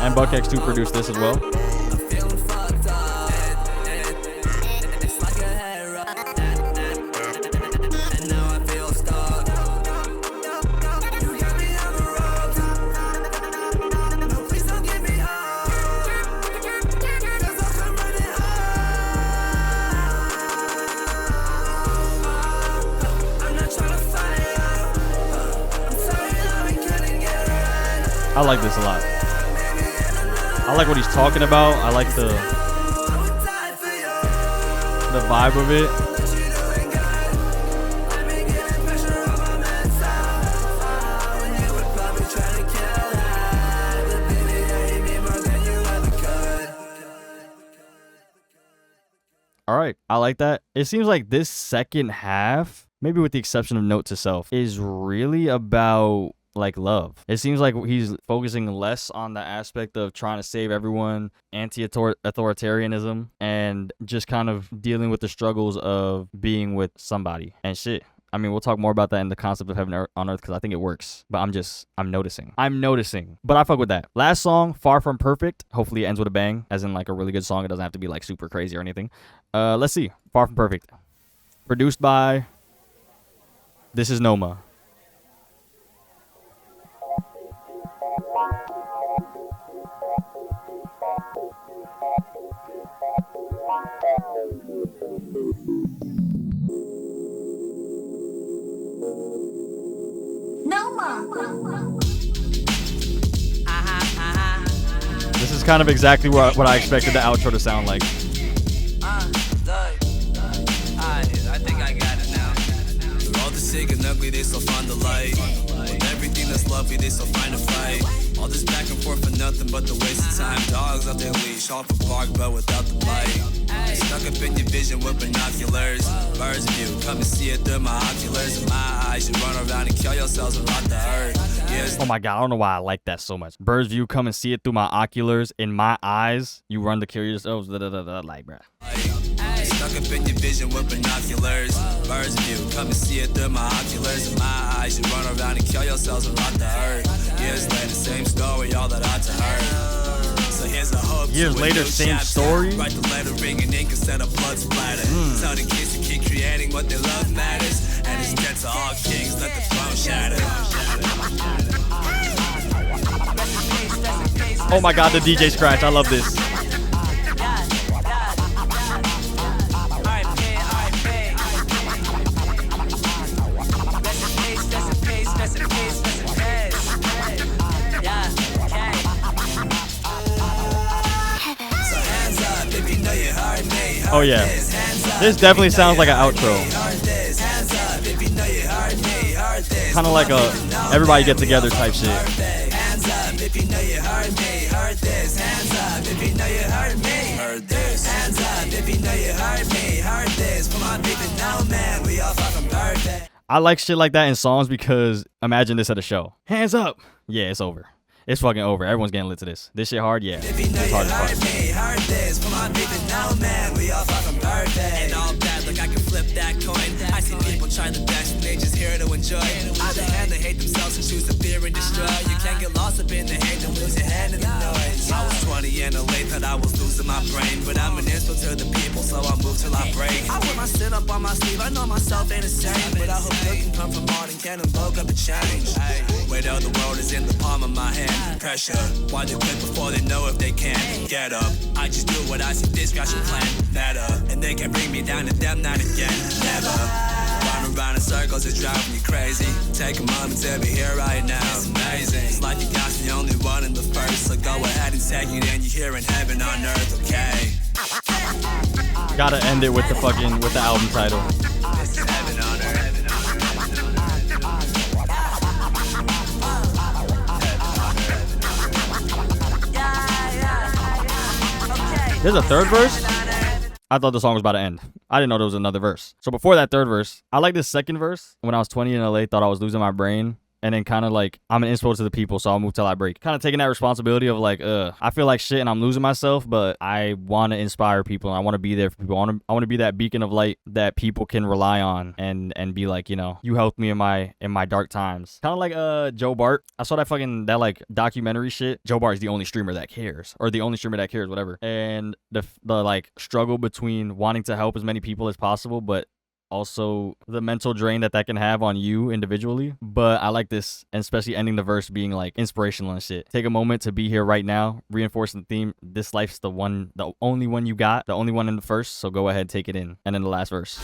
And Buck X2 produced this as well. I like this a lot. I like what he's talking about. I like the vibe of it. All right, I like that. It seems like this second half, maybe with the exception of Note to Self, is really about like love. It seems like he's focusing less on the aspect of trying to save everyone, anti-authoritarianism, and just kind of dealing with the struggles of being with somebody and shit. I mean, we'll talk more about that in the concept of heaven on earth because I think it works. But I'm noticing. But I fuck with that. Last song, Far From Perfect. Hopefully it ends with a bang, as in like a really good song. It doesn't have to be like super crazy or anything. Let's see. Far From Perfect. Produced by This Is Noma. This is kind of exactly what I expected the outro to sound like. I think I got it now. Through all the sick and ugly, they still find the light. With everything that's lovely, they still find a fight. All this back and forth for nothing but the waste of time. Dogs off their leash, off a park, but without the bite. Stuck up in your vision with binoculars. Birds of view, come and see it through my oculars. In my eyes, you run around and kill yourselves and rot the earth. Yes. Oh my god, I don't know why I like that so much. Bird's view, come and see it through my oculars. In my eyes, you run to kill yourselves. Like, bruh. Stuck up in your vision with binoculars. Birds of view, come and see it through my oculars. In my eyes, you run around and kill yourselves and rot the earth. Years later, same story, all that ought to hurt. So here's a hope. Years later, same story. Write the letter, ring and ink instead of blood splatter. Tell the kids to keep creating what they love matters. And it's dead to all kings, let the throne shatter. Oh my god, the DJ scratch. I love this. Oh yeah, this definitely sounds like an outro. Kind of like a everybody get together type shit. I like shit like that in songs because imagine this at a show. Hands up. Yeah, it's over. It's fucking over. Everyone's getting lit to this. This shit hard, yeah. It's hard as fuck. And all bad, look, I can flip that coin. I see people try the best and they just here to enjoy. Either hand they hate themselves and choose to fear and destroy. You can't get lost up in the hate and lose your hand in the noise. I was 20 and late, thought I was losing my brain. But I'm an inspo to the people, so I move till I break. I wear my sin up on my sleeve, I know myself ain't the same. But I hope good can come from art and can invoke up a change. Wait till the world is in the palm of my hand. Pressure, why they quit before they know if they can get up? I just do what I see this guy should plan better. And they can bring me down to them, not again, never. Run around in circles, it's driving you crazy. Take a moment to be here right now, it's amazing. It's like you got the only one in the first. So go ahead and take it in, you're here in heaven on earth, okay? Gotta end it with the fucking, with the album title. This is heaven on earth. There's a third verse? I thought the song was about to end. I didn't know there was another verse. So before that third verse, I like this second verse. When I was 20 in LA, thought I was losing my brain. And then kind of like, I'm an inspo to the people, so I'll move till I break. Kind of taking that responsibility of like, I feel like shit and I'm losing myself, but I want to inspire people and I want to be there for people. I want to be that beacon of light that people can rely on and be like, you know, you helped me in my dark times. Kind of like Joe Bart. I saw that like documentary shit. Joe Bart is the only streamer that cares, or the only streamer that cares, whatever. And the like struggle between wanting to help as many people as possible, but also the mental drain that can have on you individually. But I like this, and especially ending the verse being like inspirational and shit. Take a moment to be here right now, reinforcing the theme. This life's the only one you got, the only one in the first, so go ahead, take it in. And then the last verse.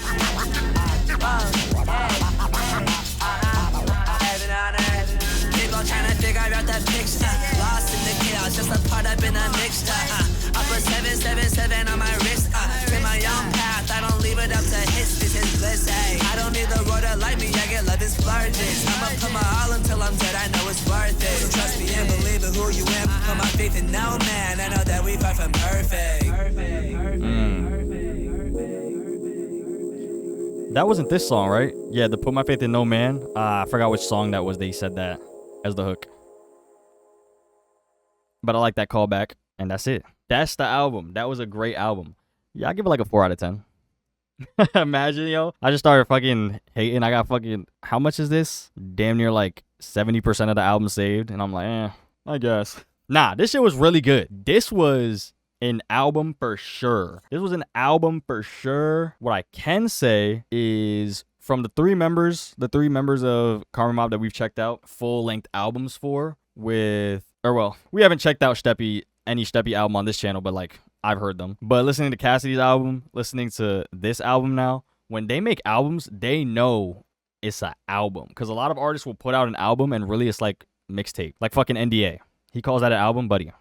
picture. Lost in the chaos, just a part up in a mixture. I put 777 on my wrist. Take my own path, I don't leave it up to hits. This is bliss, ay. I don't need the world to like me, I get love is splurges. I'ma put my all until I'm dead, I know it's worth it. So trust me and believe in who you am. Put my faith in no man, I know that we far from perfect. That wasn't this song, right? Yeah, the Put My Faith in No Man. I forgot which song that was. They said that as the hook. But I like that callback, and that's it. That's the album. That was a great album. Yeah, I give it like a 4 out of 10. Imagine, yo. I just started fucking hating. I got fucking, how much is this? Damn near like 70% of the album saved. And I'm like, I guess. Nah, this shit was really good. This was an album for sure. This was an album for sure. What I can say is from the three members of karmamob that we've checked out full-length albums for we haven't checked out any Steppy album on this channel, but like I've heard them. But listening to Cassidy's album, listening to this album now, when they make albums, they know it's an album. Because a lot of artists will put out an album and really it's like mixtape. Like fucking NDA. He calls that an album, buddy.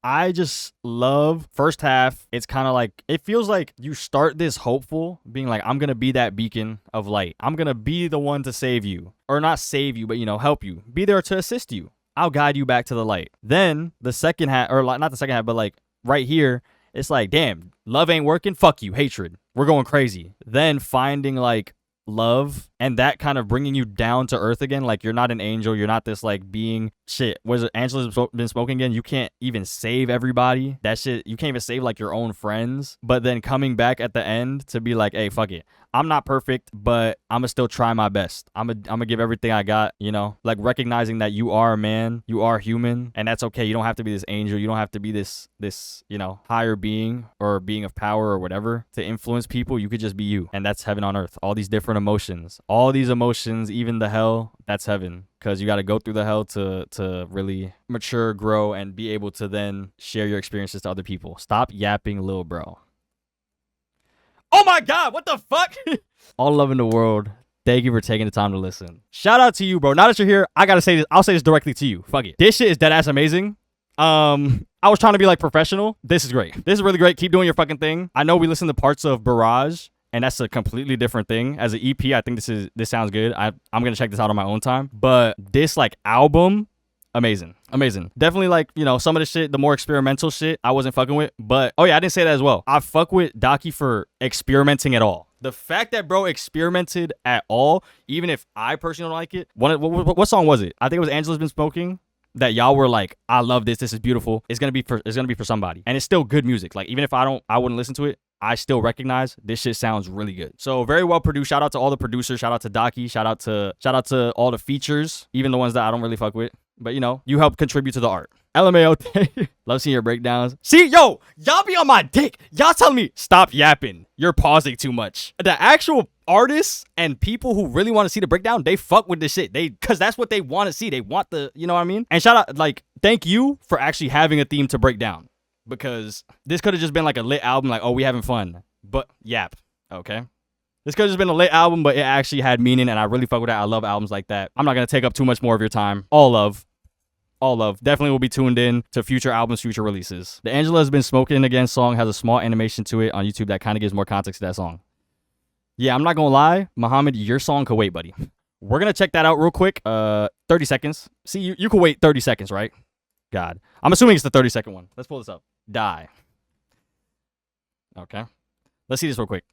I just love first half. It's kind of like, it feels like you start this hopeful, being like, I'm going to be that beacon of light. I'm going to be the one to save you. Or not save you, but, help you. Be there to assist you. I'll guide you back to the light. Then the second half, or not the second half, but like right here, it's like, damn, love ain't working. Fuck you. Hatred. We're going crazy. Then finding like love and that kind of bringing you down to earth again. Like you're not an angel. You're not this like being shit. Was it Angela's been smoking again? You can't even save everybody. That shit. You can't even save like your own friends. But then coming back at the end to be like, hey, fuck it. I'm not perfect, but I'm gonna still try my best. I'm gonna give everything I got, like recognizing that you are a man, you are human, and that's okay. You don't have to be this angel. You don't have to be this, higher being or being of power or whatever to influence people. You could just be you. And that's heaven on earth. All these different emotions, all these emotions, even the hell, that's heaven. Because you got to go through the hell to really mature, grow, and be able to then share your experiences to other people. Stop yapping, little bro. Oh my God, what the fuck? All love in the world. Thank you for taking the time to listen. Shout out to you, bro. Now that you're here, I gotta say this. I'll say this directly to you. Fuck it. This shit is dead ass amazing. I was trying to be like professional. This is great. This is really great. Keep doing your fucking thing. I know we listened to parts of Barrage, and that's a completely different thing. As an EP, I think this sounds good. I'm gonna check this out on my own time. But this like album, amazing. Definitely like, some of the shit, the more experimental shit, I wasn't fucking with. But, oh yeah, I didn't say that as well. I fuck with Daki for experimenting at all. The fact that bro experimented at all, even if I personally don't like it. What song was it? I think it was Angela's Been Smoking. That y'all were like, I love this. This is beautiful. It's gonna be for somebody. And it's still good music. Like even if I wouldn't listen to it, I still recognize this shit sounds really good. So very well produced. Shout out to all the producers. Shout out to Daki. Shout out to all the features, even the ones that I don't really fuck with. But you help contribute to the art. LMAO. Love seeing your breakdowns. See, y'all be on my dick. Y'all telling me, stop yapping. You're pausing too much. The actual artists and people who really want to see the breakdown, they fuck with this shit. Cause that's what they want to see. They want the, you know what I mean? And shout out, like, thank you for actually having a theme to break down. Because this could have just been like a lit album, like, oh, we having fun. But yap. Okay. This could have just been a lit album, but it actually had meaning, and I really fuck with that. I love albums like that. I'm not going to take up too much more of your time. All love. Definitely will be tuned in to future albums, future releases. The Angela Has Been Smoking Again song has a small animation to it on YouTube that kind of gives more context to that song. Yeah, I'm not going to lie. Muhammad, your song could wait, buddy. We're going to check that out real quick. 30 seconds. See, you can wait 30 seconds, right? God. I'm assuming it's the 30-second one. Let's pull this up. Die. Okay. Let's see this real quick.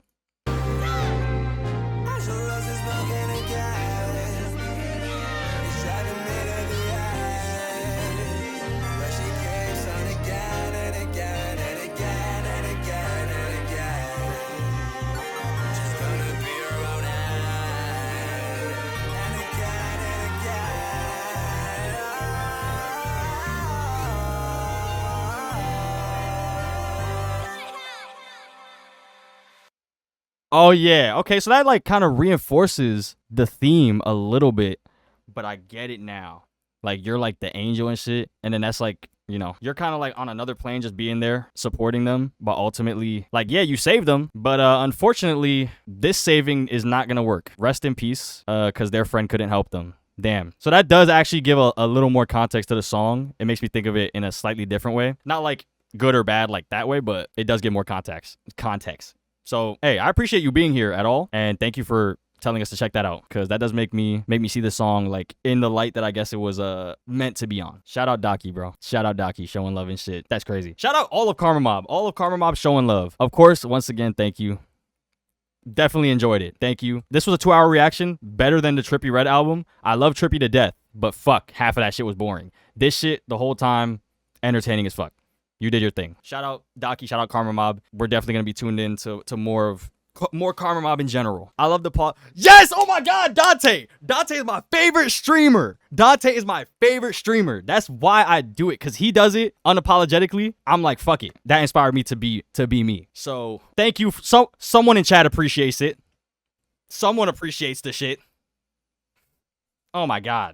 Oh, yeah. Okay, so that, like, kind of reinforces the theme a little bit, but I get it now. Like, you're, like, the angel and shit, and then that's, like, you're kind of, like, on another plane just being there, supporting them, but ultimately, like, yeah, you saved them, but unfortunately, this saving is not going to work. Rest in peace, because their friend couldn't help them. Damn. So that does actually give a little more context to the song. It makes me think of it in a slightly different way. Not like good or bad like that way, but it does give more context. So, hey, I appreciate you being here at all. And thank you for telling us to check that out, because that does make me see the song like in the light that I guess it was meant to be on. Shout out Daki, bro. Shout out Daki showing love and shit. That's crazy. Shout out all of karmamob. All of karmamob showing love. Of course, once again, thank you. Definitely enjoyed it. Thank you. This was a 2-hour reaction. Better than the Trippie Redd album. I love Trippie to death, but fuck, half of that shit was boring. This shit, the whole time, entertaining as fuck. You did your thing. Shout out Daki. Shout out karmamob. We're definitely going to be tuned in to more karmamob in general. I love the part. Yes! Oh my god, Dante! Dante is my favorite streamer. Dante is my favorite streamer. That's why I do it, because he does it unapologetically. I'm like, fuck it. That inspired me to be me. So thank you. Someone in chat appreciates it. Someone appreciates the shit. Oh my god.